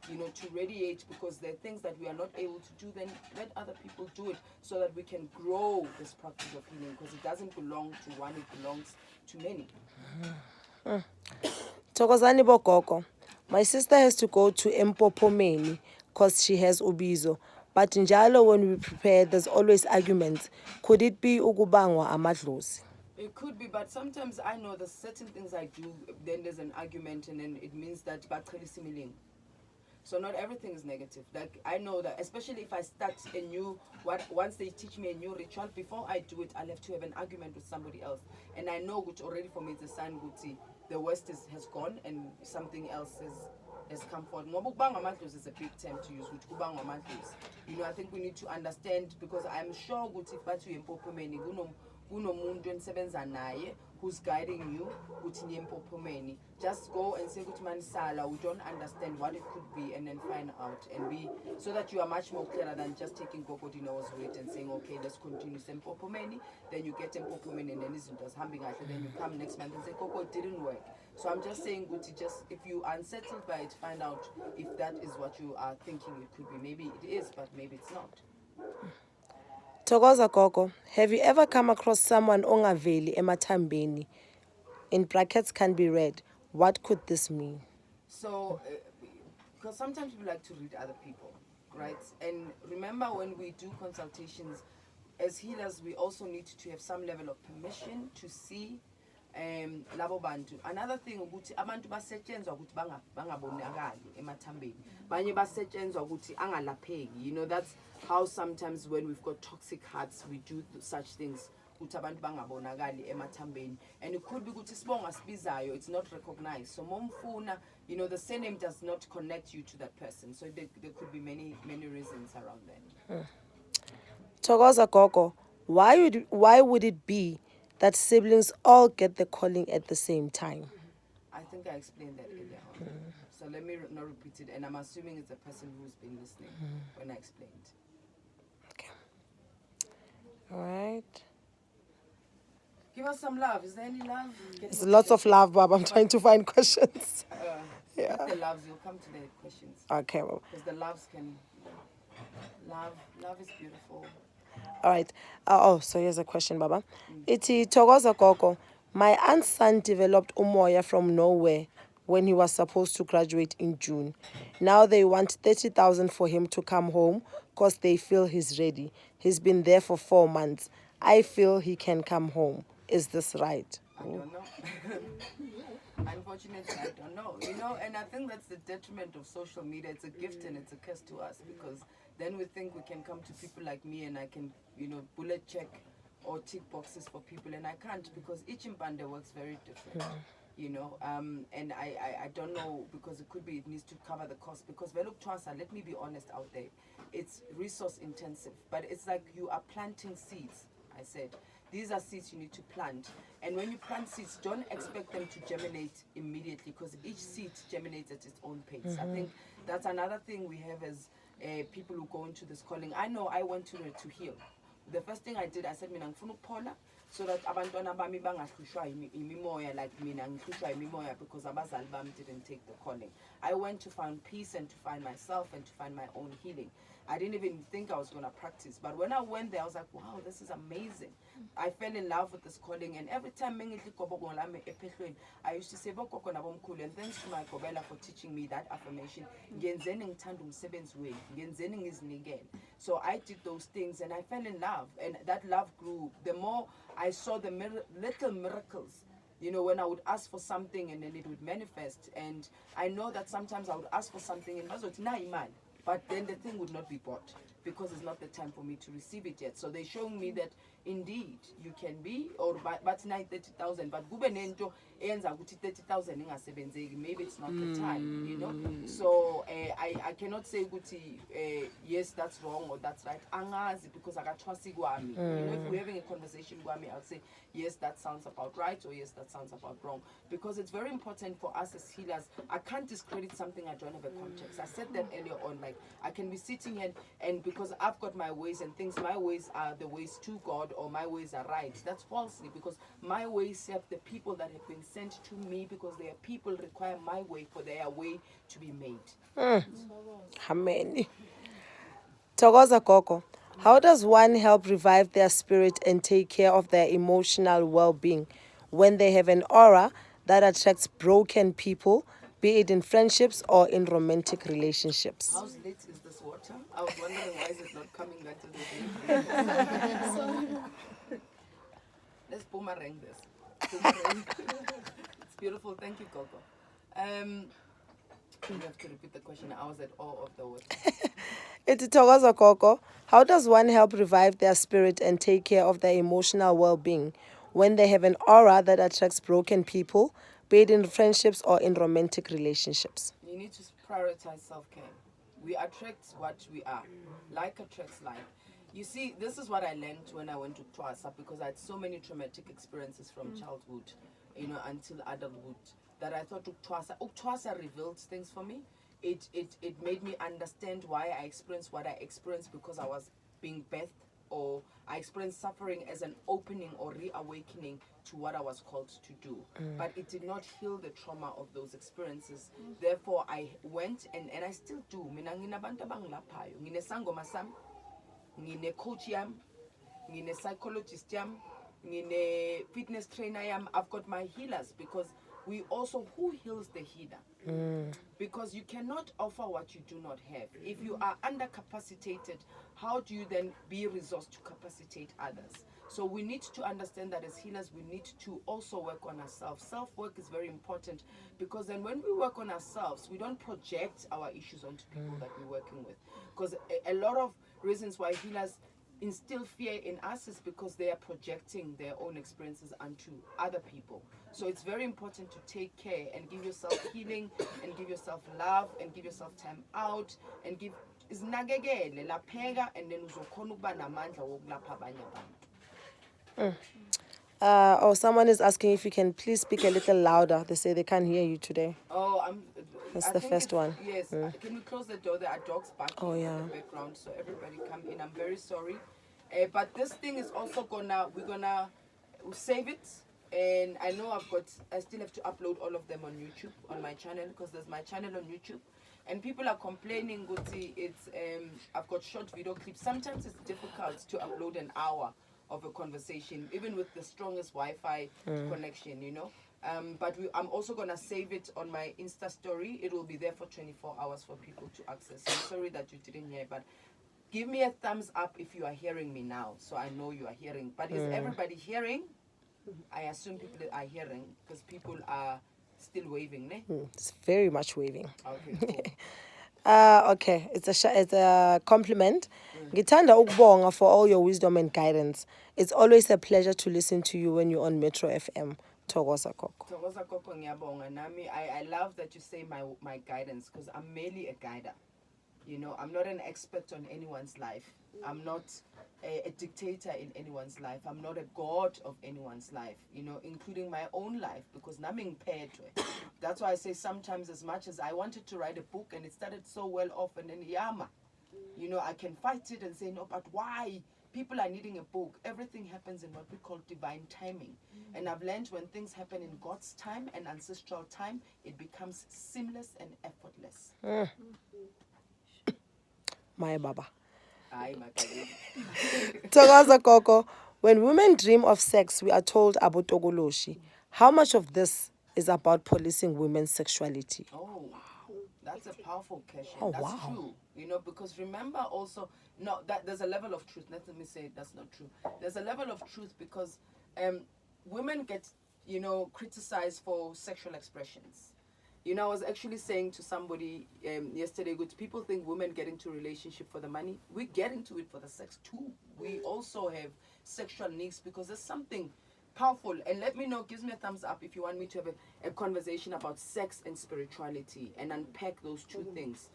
[SPEAKER 2] To radiate, because there are things that we are not able to do, then let other people do it, so that we can grow this practice of healing, because it doesn't belong to one, it belongs to many.
[SPEAKER 1] Thokozani Bogogo, my sister has to go to Empopomeni because she has ubizo. But njalo, when we prepare, there's always arguments. Could it be ukubangwa amadlozi?
[SPEAKER 2] It could be, but sometimes I know there's certain things I do, then there's an argument, and then it means that baqhela similing. So not everything is negative. Like I know that, especially if I start a new, once they teach me a new ritual, before I do it, I'll have to have an argument with somebody else. And I know which already for me it's a sign that the West has gone and something else has come forward. Ngokubanga amadlozi is a big term to use, which kubanga amadlozi. I think we need to understand, because I'm sure that if bathu empopomeni kunomuntu enisebenza naye who's guiding you ukuthi niye empopomeni. Just go and say ukuthi manisala, we don't understand what it could be, and then find out, and be, so that you are much more clearer than just taking Gogo Dineo's word and saying, okay, let's continue empopomeni, then you get empopomeni, and then izinto zihambe kahle, then you come next month and say Gogo, it didn't work. So I'm just saying, Guti, just if you are unsettled by it, find out if that is what you are thinking it could be. Maybe it is, but maybe it's not.
[SPEAKER 1] Thokoza Gogo, have you ever come across someone ongaveli emathambeni? In brackets can be read. What could this mean?
[SPEAKER 2] So, because sometimes we like to read other people, right? And remember, when we do consultations, as healers, we also need to have some level of permission to see labo bantu. Another thing ukuthi abantu basetshenzwa ukuthi bangabonakali emathambeni. Banye basetshenzwa ukuthi angalapheki. That's how sometimes when we've got toxic hearts, we do such things. Ukuthi abantu bangabonakali emathambeni. And it could be ukuthi sibonga sibizayo, it's not recognized. So momfuna, the surname does not connect you to that person. So there could be many reasons around that.
[SPEAKER 1] Thokoza Gogo, why would it be that siblings all get the calling at the same time?
[SPEAKER 2] I think I explained that earlier on. So let me not repeat it. And I'm assuming it's a person who's been listening when I explained.
[SPEAKER 1] Okay. All right.
[SPEAKER 2] Give us some love. Is there any love?
[SPEAKER 1] There's lots of love, Bob. I'm trying to find questions.
[SPEAKER 2] Yeah. Get the loves. You'll come to the questions.
[SPEAKER 1] Okay, well.
[SPEAKER 2] Because the loves can. Love is beautiful.
[SPEAKER 1] All right. So here's a question, Baba. Iti Togoza Koko. My aunt's son developed Moya from nowhere when he was supposed to graduate in June. Now they want 30,000 for him to come home because they feel he's ready. He's been there for 4 months. I feel he can come home. Is this right?
[SPEAKER 2] I don't know. Unfortunately, I don't know. And I think that's the detriment of social media. It's a gift and it's a curse to us, because then we think we can come to people like me and I can, bullet check or tick boxes for people, and I can't, because each impande works very different. And I don't know, because it could be it needs to cover the cost, because Veluk Twasa, let me be honest out there, it's resource intensive, but it's like you are planting seeds. I said these are seeds you need to plant, and when you plant seeds, don't expect them to germinate immediately, because each seed germinates at its own pace. I think that's another thing we have as people who go into this calling. I know I went to heal. The first thing I did, I said mina ngifuna ukuphola, so that abantwana bami bangahlushwa imimoya like mina ngihlushwa imimoya, because abazali bami didn't take the calling. I went to find peace and to find myself and to find my own healing. I didn't even think I was going to practice, but when I went there, I was like, wow, this is amazing. I fell in love with this calling, and every time I used to say, and thanks to my Kobela for teaching me that affirmation. So I did those things and I fell in love, and that love grew. The more I saw the little miracles, when I would ask for something and then it would manifest. And I know that sometimes I would ask for something and but then the thing would not be bought, because it's not the time for me to receive it yet. So they're showing me that indeed you can be, or but 30,000, but kube nento eyenza ukuthi 30,000 ingasebenzeki, maybe it's not the time, So I cannot say ukuthi yes, that's wrong or that's right. Angazi, because akatwasi kwami. If we're having a conversation kwami, I'll say yes, that sounds about right, or yes, that sounds about wrong, because it's very important for us as healers. I can't discredit something I don't have a context. I said that earlier on, like I can be sitting here and because I've got my ways and things, my ways are the ways to God, or my ways are right. That's falsely, because my ways serve the people that have been sent to me, because their people require my way for their way to be made.
[SPEAKER 1] Amen. Togoza Koko. How does one help revive their spirit and take care of their emotional well-being when they have an aura that attracts broken people, be it in friendships or in romantic relationships?
[SPEAKER 2] How late is this water? I was wondering why is it not coming until the day. Let's boomerang this. It's beautiful. Thank you, Gogo. You have to repeat the question. I was at awe of the water.
[SPEAKER 1] It's Togoza Koko. How does one help revive their spirit and take care of their emotional well-being when they have an aura that attracts broken people, be it in friendships or in romantic relationships?
[SPEAKER 2] You need to prioritize self-care. We attract what we are. Like attracts like. You see, this is what I learned when I went to Twasa, because I had so many traumatic experiences from childhood, until adulthood, that I thought Twasa revealed things for me. It made me understand why I experienced what I experienced, because I was being birthed, or I experienced suffering as an opening or reawakening to what I was called to do. But it did not heal the trauma of those experiences. Therefore, I went and I still do. Mina nginabantu abangilaphayo. Nginesangoma sami, ngine coach yam, ngine psychologist yam, ngine fitness trainer yam. I've got my healers, because we also, who heals the healer? Because you cannot offer what you do not have. If you are undercapacitated, how do you then be resourced to capacitate others? So we need to understand that as healers, we need to also work on ourselves. Self-work is very important, because then when we work on ourselves, we don't project our issues onto people that we're working with. Because a lot of reasons why healers instill fear in us is because they are projecting their own experiences onto other people. So it's very important to take care and give yourself healing and give yourself love and give yourself time out and give izinakekele lapheka, and then uzokhona ukuba namandla wokulapha abanye abantu.
[SPEAKER 1] Someone is asking if you can please speak a little louder. They say they can't hear you today. That's the first one.
[SPEAKER 2] Yes. Can we close the door? There are dogs barking in the background, so everybody come in. I'm very sorry. But this thing is also save it. And I know I still have to upload all of them on YouTube, on my channel, because there's my channel on YouTube. And people are complaining, Guti, I've got short video clips. Sometimes it's difficult to upload an hour of a conversation, even with the strongest Wi-Fi connection, But I'm also going to save it on my Insta story. It will be there for 24 hours for people to access. I'm sorry that you didn't hear, but give me a thumbs up if you are hearing me now, so I know you are hearing. But is everybody hearing? I assume people are hearing, because people are still waving, ne?
[SPEAKER 1] It's very much waving.
[SPEAKER 2] Okay, cool.
[SPEAKER 1] Okay, it's a compliment. Ngithanda ukubonga for all your wisdom and guidance. It's always a pleasure to listen to you when you're on Metro FM. Thokoza Koko.
[SPEAKER 2] Thokoza Koko ngiyabonga. Nami, I love that you say my guidance, because I'm merely a guider. I'm not an expert on anyone's life. I'm not a dictator in anyone's life. I'm not a god of anyone's life, including my own life, because nothing paired to it. That's why I say sometimes, as much as I wanted to write a book and it started so well off, and then yama, I can fight it and say, no, but why? People are needing a book. Everything happens in what we call divine timing. And I've learned when things happen in God's time and ancestral time, it becomes seamless and effortless.
[SPEAKER 1] My baba.
[SPEAKER 2] Aye, my baby.
[SPEAKER 1] Thokoza Koko. When women dream of sex, we are told about Togoloshi. How much of this is about policing women's sexuality?
[SPEAKER 2] Oh, that's a powerful question.
[SPEAKER 1] Oh,
[SPEAKER 2] That's
[SPEAKER 1] wow.
[SPEAKER 2] true. Because remember also, no, that there's a level of truth. Let me say that's not true. There's a level of truth because women get, criticized for sexual expressions. I was actually saying to somebody yesterday, good people think women get into relationship for the money. We get into it for the sex too. We also have sexual needs because there's something powerful. And let me know, gives me a thumbs up if you want me to have a conversation about sex and spirituality and unpack those two things.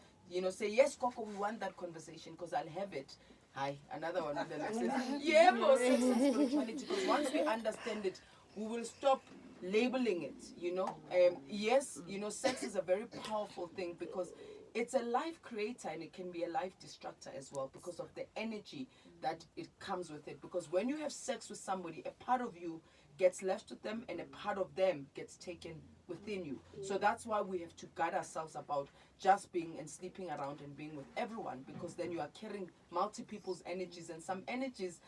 [SPEAKER 2] Say, yes, Coco, we want that conversation because I'll have it. Hi, another one on the left says, yeah, for sex and spirituality, because once we understand it, we will stop labeling it. Yes, sex is a very powerful thing because it's a life creator and it can be a life destructor as well because of the energy that it comes with it. Because when you have sex with somebody, a part of you gets left with them and a part of them gets taken within you. So that's why we have to guard ourselves about just being and sleeping around and being with everyone, because then you are carrying multi people's energies, and some energies,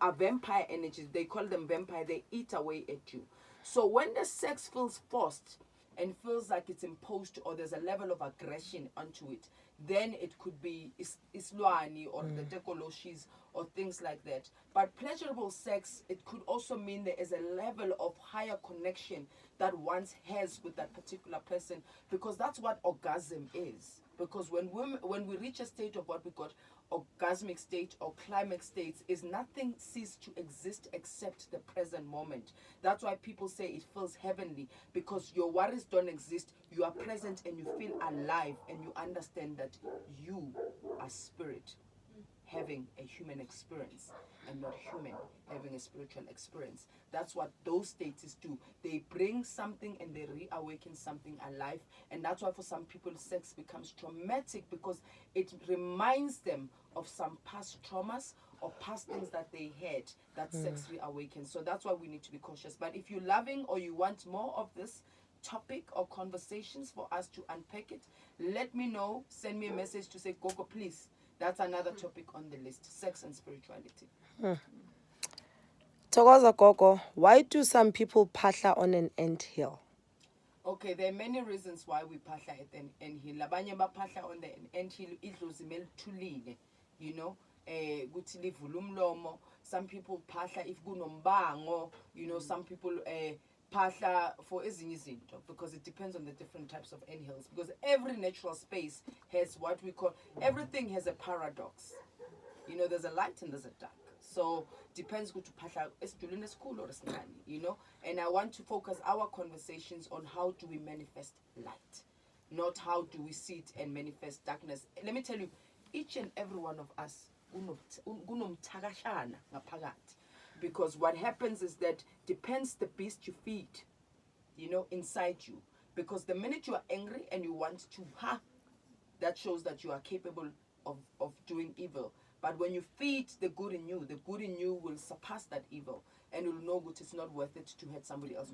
[SPEAKER 2] are vampire energies. They call them vampire. They eat away at you. So when the sex feels forced and feels like it's imposed or there's a level of aggression onto it, then it could be islwani or the dekoloshis or things like that. But pleasurable sex, it could also mean there is a level of higher connection that one has with that particular person, because that's what orgasm is. Because when we reach a state of what we got orgasmic state or climax states, is nothing cease to exist except the present moment. That's why people say it feels heavenly, because your worries don't exist. You are present and you feel alive and you understand that you are spirit having a human experience and not human having a spiritual experience. That's what those states do. They bring something and they reawaken something alive. And that's why for some people sex becomes traumatic, because it reminds them of some past traumas or past things that they had that sex reawakens. So that's why we need to be cautious. But if you're loving or you want more of this topic or conversations for us to unpack it, let me know. Send me a message to say, Gogo, please. That's another topic on the list, sex and spirituality.
[SPEAKER 1] Thokoza Koko, why do some people phahla on an anthill?
[SPEAKER 2] Okay, there are many reasons why we phahla at an anthill. Labanye baphahla on the anthill idlozi melithulile, kuthi livule umlomo. Some people phahla if kunombango, some people phahla for ezinye izinto, because it depends on the different types of anthills, because every natural space has what we call, everything has a paradox. There's a light and there's a dark. So depends who to phahla esidulini esikhulu or esincane, and I want to focus our conversations on how do we manifest light, not how do we sit and manifest darkness. Let me tell you, each and every one of us kunomthakashana ngaphakathi, because what happens is that depends the beast you feed, inside you. Because the minute you are angry and you want to that shows that you are capable of doing evil. But when you feed the good in you will surpass that evil, and you'll know that it's not worth it to hurt somebody else.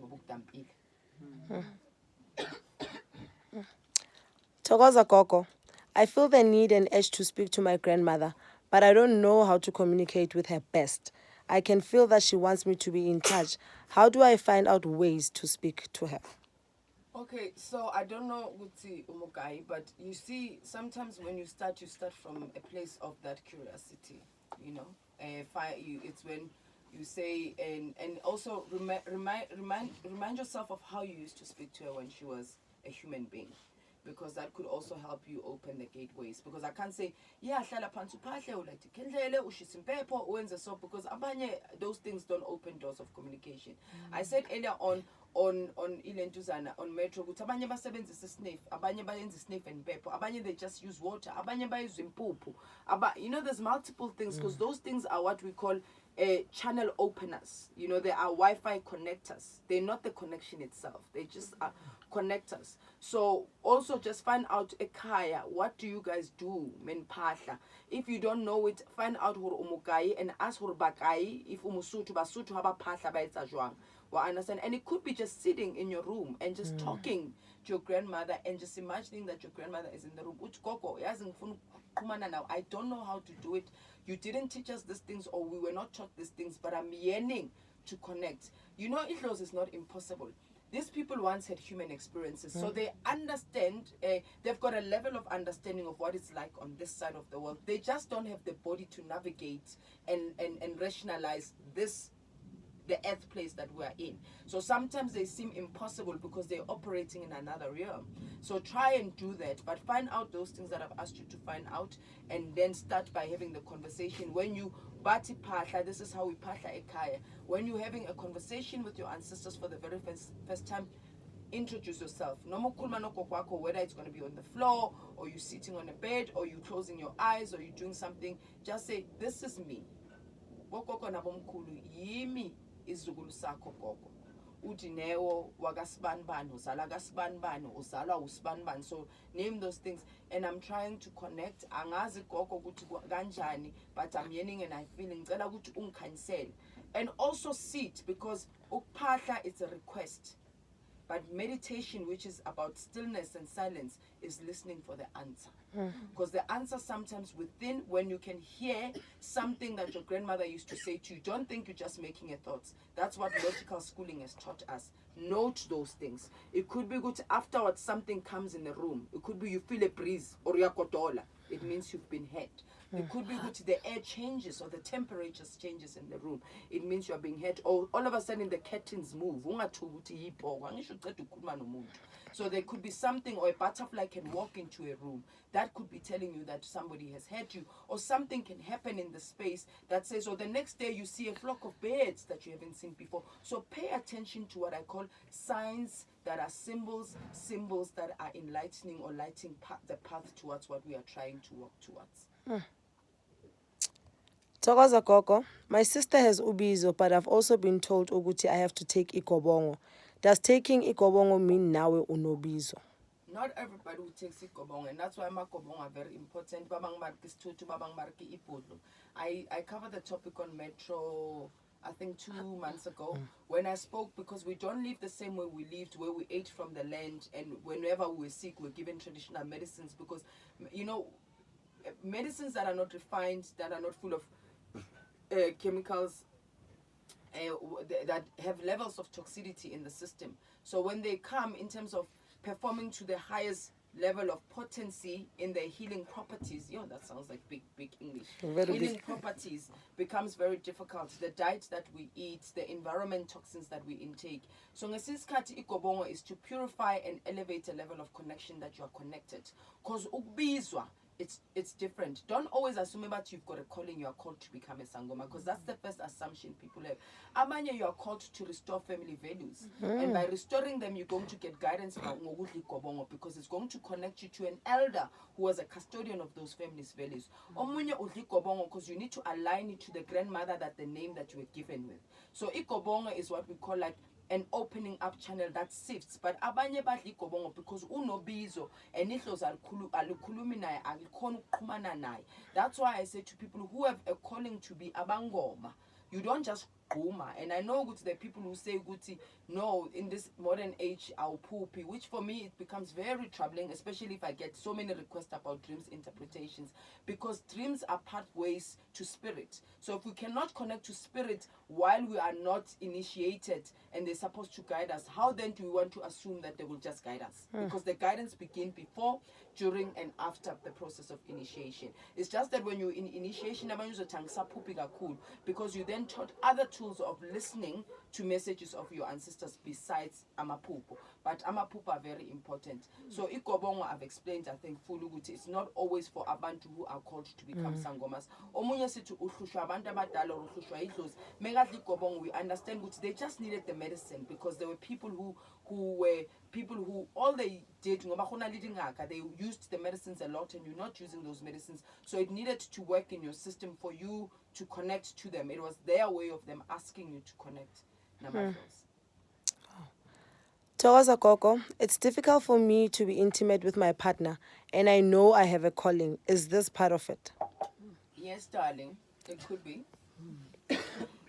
[SPEAKER 1] Thokoza Gogo, I feel the need and urge to speak to my grandmother, but I don't know how to communicate with her best. I can feel that she wants me to be in touch. How do I find out ways to speak to her?
[SPEAKER 2] Okay, so I don't know Guti Umugai, but you see, sometimes when you start from a place of that curiosity, you know. It's when you say, and also remind yourself of how you used to speak to her when she was a human being, because that could also help you open the gateways. Because I can't say, yeah, hlala phansi uphahle, ulathi kendlele, ushisa impepho, uwenze so, because abanye those things don't open doors of communication. I said earlier on ilentuzana on metro ukuthi abanye basebenzisa sniff, abanye bayenza sniff and pepper, abanye they just use water, abanye bayizwa impuphu. You know, there's multiple things, because those things are what we call channel openers. You know, they are Wi-Fi connectors. They're not the connection itself. They just are connectors. So also just find out ekhaya, what do you guys do men phahla? If you don't know it, find out hore umukai and ask hore bakai if umusuthu basuthu haba phahla ba etsa jwang. Well, I understand. And it could be just sitting in your room and just talking to your grandmother and just imagining that your grandmother is in the room. Now, I don't know how to do it. You didn't teach us these things, or we were not taught these things, but I'm yearning to connect. You know, Islos is not impossible. These people once had human experiences, so they understand, they've got a level of understanding of what it's like on this side of the world. They just don't have the body to navigate and rationalize the earth place that we're in. So sometimes they seem impossible because they're operating in another realm. So try and do that, but find out those things that I've asked you to find out, and then start by having the conversation. When you bati phahla, this is how we phahla ekhaya. When you're having a conversation with your ancestors for the very first time, introduce yourself. No whether it's going to be on the floor, or you're sitting on a bed, or you're closing your eyes, or you're doing something, just say, this is me. Yimi izukulu sakho gogo. Udineo wakasibanibani, uzala kasibanibani, uzalwa usibanibani. So name those things, and I'm trying to connect. Angazi gogo ukuthi kanjani, but I'm yearning and I feeling ngicela ukuthi ungikhanyisele. And also sit, because ukuphahla it's a request. But meditation, which is about stillness and silence, is listening for the answer. Because the answer sometimes within, when you can hear something that your grandmother used to say to you, don't think you're just making a thought. That's what logical schooling has taught us. Note those things. It could be good afterwards something comes in the room. It could be you feel a breeze or yakotola. It means you've been hurt. It could be good the air changes or the temperature changes in the room. It means you're being hurt. Or all of a sudden the curtains move. So there could be something, or a butterfly can walk into a room. That could be telling you that somebody has hurt you. Or something can happen in the space that says, or the next day you see a flock of birds that you haven't seen before. So pay attention to what I call signs that are symbols that are enlightening or lighting the path towards what we are trying to walk towards.
[SPEAKER 1] Thokoza Gogo, my sister has ubizo, but I've also been told ukuthi I have to take ikobongo. Does taking ikobongo mean nawe unobizo?
[SPEAKER 2] Not everybody who takes ikobongo, and that's why makobongo are very important. I covered the topic on Metro, I think 2 months ago, when I spoke, because we don't live the same way we lived, where we ate from the land, and whenever we were sick, we're given traditional medicines, because, you know, medicines that are not refined, that are not full of chemicals, that have levels of toxicity in the system. So when they come in terms of performing to the highest level of potency in their healing properties, that sounds like big English. Healing properties becomes very difficult. The diet that we eat, the environment toxins that we intake. So ngesiskati ikobongo is to purify and elevate a level of connection that you are connected. Because ukbizwa, it's different. Don't always assume that you've got a calling, you are called to become a sangoma, because that's the first assumption people have. Amanye, you are called to restore family values. And by restoring them, you're going to get guidance because it's going to connect you to an elder who was a custodian of those family's values. Because you need to align it to the grandmother, that the name that you were given with. So ikobongo is what we call like an opening up channel that sifts. But abanye badla igobongo because unobizo and ihlozi alikhulumi naye alikhona ukuxhumana naye. That's why I say to people who have a calling to be abangoma, you don't just gquma. And I know the people who say no, in this modern age I'll poopy, which for me it becomes very troubling, especially if I get so many requests about dreams interpretations, because dreams are pathways to spirit. So if we cannot connect to spirit while we are not initiated and they're supposed to guide us, how then do we want to assume that they will just guide us? Because the guidance begins before, during, and after the process of initiation. It's just that when you're in initiation, because you then taught other tools of listening to messages of your ancestors besides amapupo. But amapupo are very important. So ikobongo, I've explained, I think, fuluguti, it's not always for abantu who are called to become sangomas. Omunye situ uhlushwa abantu abadala or uhlushwa idlozi. Megadli ikobongo, we understand that they just needed the medicine because there were people who all they did, they used the medicines a lot and you're not using those medicines. So it needed to work in your system for you to connect to them. It was their way of them asking you to connect.
[SPEAKER 1] Towaza Gogo, it's difficult for me to be intimate with my partner, and I know I have a calling. Is this part of it?
[SPEAKER 2] Yes, darling, it could be.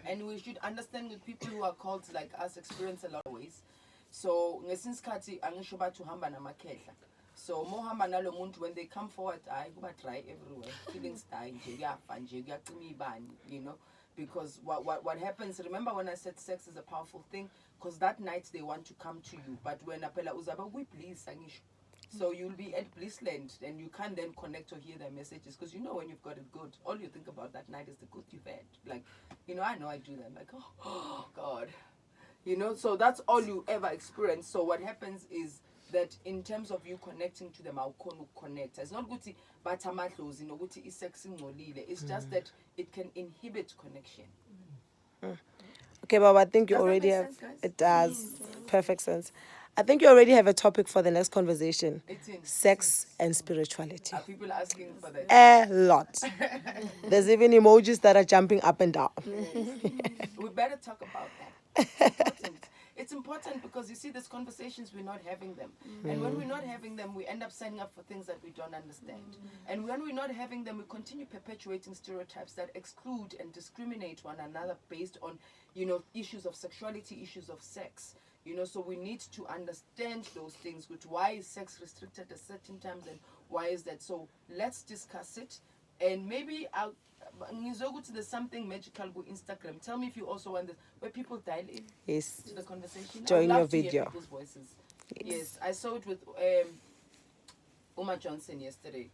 [SPEAKER 2] And we should understand that people who are called like us experience a lot of ways. So ngesinskhathi angisho bathi uhamba namakhehla. So mohamba nalo muntu, when they come forward, kuba dry everywhere. Feelings die nje, kuyafa nje, kuyacima ibani, you know. Because what happens, remember when I said sex is a powerful thing? Because that night they want to come to you. But when apela uzaba, we please, angisho. So you'll be at blissland and you can't then connect or hear their messages because you know when you've got it good, all you think about that night is the good you've had. Like, you know, I know I do that. I'm like, oh God. You know, so that's all you ever experience. So what happens is that in terms of you connecting to them, I'll connect. It's not good, but it's just that it can inhibit connection.
[SPEAKER 1] Okay, Baba, I think you
[SPEAKER 2] Does that
[SPEAKER 1] already
[SPEAKER 2] make
[SPEAKER 1] have.
[SPEAKER 2] sense, guys?
[SPEAKER 1] It does. Perfect sense. I think you already have a topic for the next conversation.
[SPEAKER 2] It's in
[SPEAKER 1] Sex and spirituality.
[SPEAKER 2] Are people asking for that?
[SPEAKER 1] A lot. There's even emojis that are jumping up and down.
[SPEAKER 2] We better talk about that. It's important. It's important because you see, these conversations, we're not having them. And when we're not having them, we end up signing up for things that we don't understand. And when we're not having them, we continue perpetuating stereotypes that exclude and discriminate one another based on, you know, issues of sexuality, issues of sex. You know, so we need to understand those things, which why is sex restricted at certain times and why is that? So let's discuss it. And maybe there's something magical with Instagram. Tell me if you also want this, where people dial in
[SPEAKER 1] Yes.
[SPEAKER 2] to the conversation.
[SPEAKER 1] Join
[SPEAKER 2] I'd love
[SPEAKER 1] your
[SPEAKER 2] to hear
[SPEAKER 1] video.
[SPEAKER 2] people's voices. Yes, I saw it with Uma Johnson yesterday,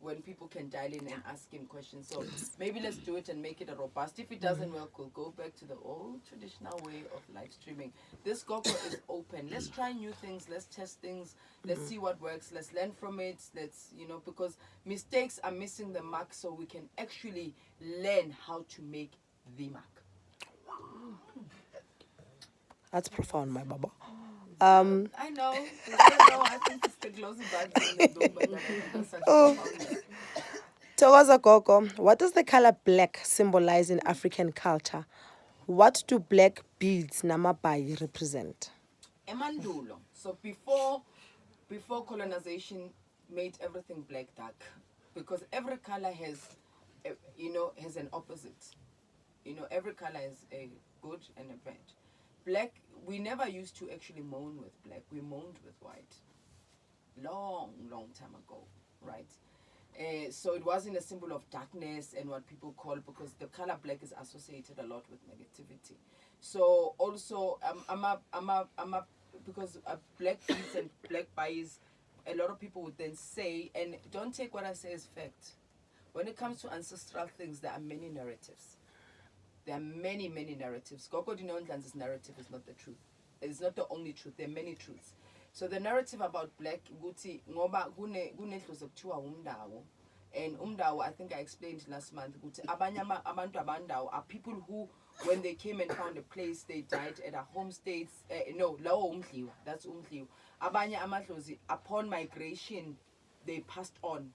[SPEAKER 2] when people can dial in and ask him questions. So maybe let's do it and make it a robust. If it doesn't work, we'll go back to the old traditional way of live streaming. This Gogo is open. Let's try new things. Let's test things. Let's see what works. Let's learn from it. Let's, you know, because mistakes are missing the mark, so we can actually learn how to make the mark.
[SPEAKER 1] That's profound, my Baba.
[SPEAKER 2] I know. I think it's the glossy vibes in the dome, but that's such profoundness.
[SPEAKER 1] Towaza Gogo, what does the color black symbolize in African culture? What do black beads namabai represent?
[SPEAKER 2] Emandulo. So before colonization made everything black dark, because every color has, has an opposite. You know, every color has a good and a bad. Black, we never used to actually moan with black. We moaned with white. Long time ago, right? So it wasn't a symbol of darkness and what people call, because the color black is associated a lot with negativity. So also, because black beads and black buys, a lot of people would then say, and don't take what I say as fact. When it comes to ancestral things, there are many narratives. There are many narratives. Gogo Dineo's narrative is not the truth. It's not the only truth. There are many truths. So the narrative about black, ukuthi ngoba kunedlozi ekuthiwa umndawo, and umndawo, I think I explained last month, ukuthi abanye abantu abandawo are people who, when they came and found a place, they died at a homestays. No, lawo umdliwa. That's umdliwa. Abanye amadlozi, upon migration, they passed on.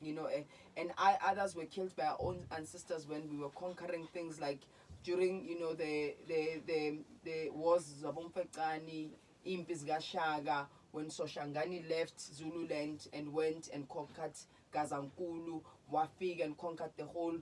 [SPEAKER 2] You know, and others were killed by our own ancestors when we were conquering things like during, you know, the wars Zabumfekani, Impis Gashaka, when Soshangani left Zululand and went and conquered Gazankulu, Wafig, and conquered the whole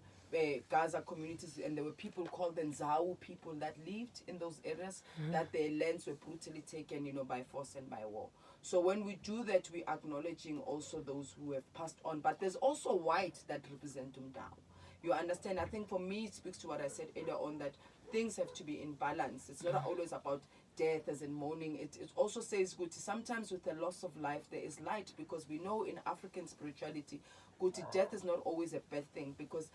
[SPEAKER 2] Gaza communities, and there were people called the Nzau people that lived in those areas, that their lands were brutally taken, you know, by force and by war. So when we do that, we're acknowledging also those who have passed on. But there's also white that represent Mdao. You understand? I think for me, it speaks to what I said earlier on, that things have to be in balance. It's not always about death as in mourning. It also says, good, sometimes with the loss of life, there is light, because we know in African spirituality, good, death is not always a bad thing, because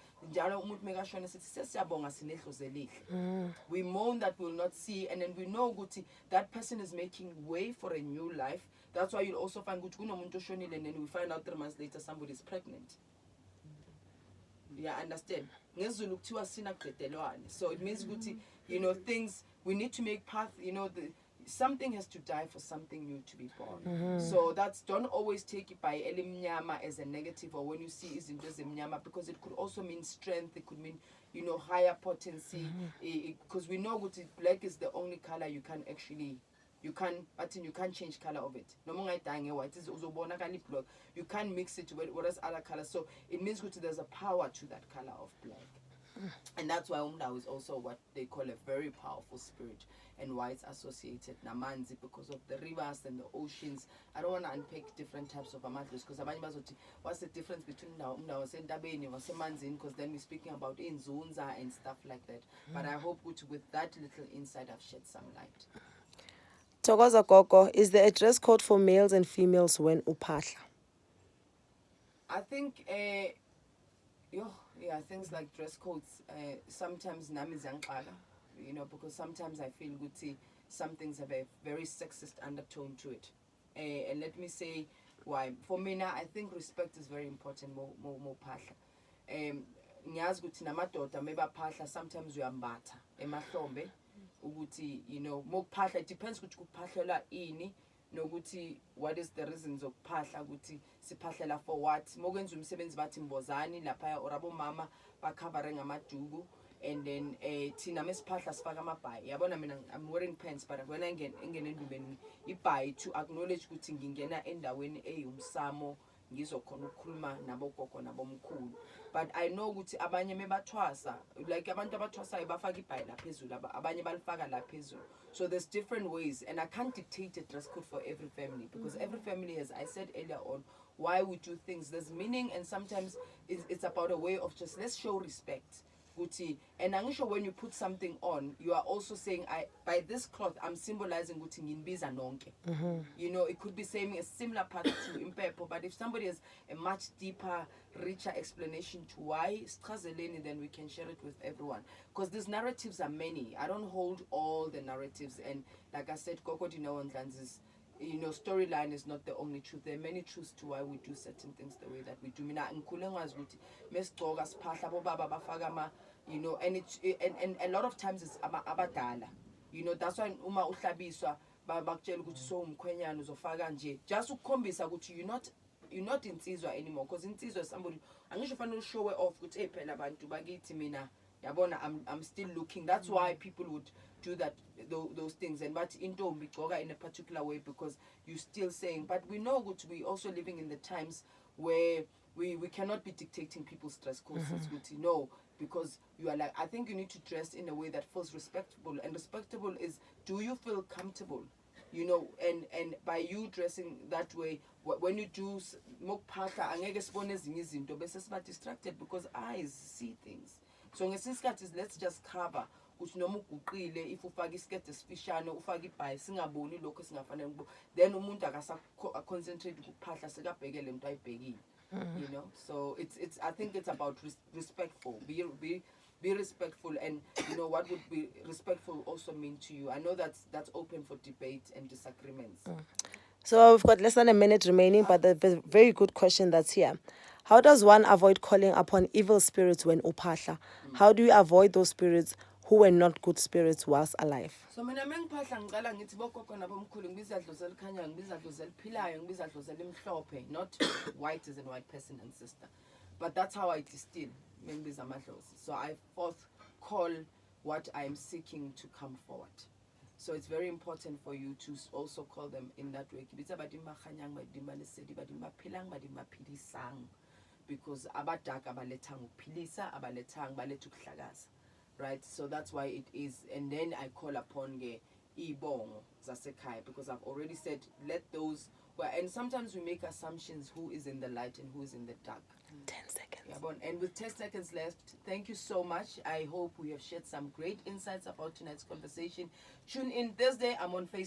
[SPEAKER 2] we mourn that we'll not see, and then we know good, that person is making way for a new life. That's why you'll also find good, and then we find out 3 months later somebody's pregnant. Yeah, understand. So it means, you know, things, we need to make path, you know, something has to die for something new to be born. So that's, don't always take it by elimnyama as a negative, or when you see is in just mnyama, because it could also mean strength, it could mean, you know, higher potency, because we know what black is the only color you can actually, you can't change color of it. No more white is also black. You can't mix it with what is other colors. So it means that there's a power to that color of black. And that's why Umdao is also what they call a very powerful spirit, and why it's associated Namanzi, because of the rivers and the oceans. I don't want to unpack different types of amatlos, because what's the difference between Umdao and Dabeni or Semanzin, because then we're speaking about Inzunza and stuff like that. But I hope with that little insight I've shed some light.
[SPEAKER 1] Thokoza Gogo, is there a dress code for males and females when uphahla?
[SPEAKER 2] I think, things like dress codes, sometimes nami ziyangixaka, you know, because sometimes I feel good, some things have a very sexist undertone to it. And let me say why. For me now, I think respect is very important, more phahla. Ngiyazi ukuthi namadoda mebaphahla sometimes uyambatha emahlombe ukuthi, you know, mokuphahla, it depends ukuthi kuphahlela ini, nokuthi what is the reasons of phahla, ukuthi siphahlela for what. Mokwenza umsebenzi bathi mbozani lapha, or abomama bakhavare ngamaduku, and then thina mesiphahla sifaka amabhayi. Yabona mina I'm wearing pants, but when I ngene endubeni ibhayi to acknowledge ukuthi ngingena endaweni eyumsamo, ngizokhona ukukhuluma nabogogo nabomkhulu. But I know ukuthi abanye mebathwasa, like abantu abathwasayo bafaka ibhayi la phezulu, abanye balifaka la phezulu. So there's different ways, and I can't dictate a dress code for every family, because every family, as I said earlier on, why we do things, there's meaning, and sometimes it's about a way of just, let's show respect. Guti, and I'm sure when you put something on, you are also saying, by this cloth, I'm symbolizing Guti Nginbiza Nonke. You know, it could be saying a similar part to Impepo, but if somebody has a much deeper, richer explanation to why Strazeleni, then we can share it with everyone. Because these narratives are many. I don't hold all the narratives, and like I said, Gogo Dineo and Lanz's, you know, storyline is not the only truth. There are many truths to why we do certain things the way that we do. Mina ngikulengazi ukuthi mesigcoka siphahla bobaba bafaka ama, you know, and a lot of times it's abadala. You know, that's why uma uhlabiswa bakutshela ukuthi so umkhwenyana uzofaka nje, just ukukhombisa ukuthi you're not insizwa anymore, because insizwa is somebody angisho fanele show off ukuthi hey phela abantu bakithi mina yabona I'm still looking. That's why people would do that, those things. And but intombi igcoka in a particular way, because you're still saying, but we know that we also living in the times where we cannot be dictating people's dress codes. No, because you are like, I think you need to dress in a way that feels respectable, and respectable is, do you feel comfortable? You know, and by you dressing that way, when you do mokphahla angeke sibone ezinye izinto bese siba distracted, because eyes see things. So ngesikhathi is, let's just cover ukuthi noma uguqile, if ufaka isikete esifishane ufaka ibhayi singaboni lokho singafanele ukubo, then umuntu akasa concentrate ukuphahla sekabhekele into ayibhekile. You know, so it's I think it's about respectful, be respectful, and you know what would be respectful also mean to you. I know that's open for debate and disagreements.
[SPEAKER 1] So we've got less than a minute remaining, but there's a very good question that's here. How does one avoid calling upon evil spirits when uphahla? How do you avoid those spirits who were not good spirits whilst alive?
[SPEAKER 2] So mina mengiphahla ngiqala ngithi bogogo nabomkhulu ngibiza dlozi elikhanya, ngibiza dlozi eliphilayo, ngibiza dlozi elimhlophe, not white as in white person and sister. But that's how I distill mengibiza amadlozi. So I fourth call what I'm seeking to come forward. So it's very important for you to also call them in that way. Because abadak abalethang upilisa, abalethang balethu kuhlakaza. Right? So that's why it is. And then I call upon ibongo zasekhaya, because I've already said let those and sometimes we make assumptions who is in the light and who is in the dark.
[SPEAKER 1] 10 seconds.
[SPEAKER 2] Yeah, and with 10 seconds left, thank you so much. I hope we have shared some great insights about tonight's conversation. Tune in Thursday. I'm on Facebook.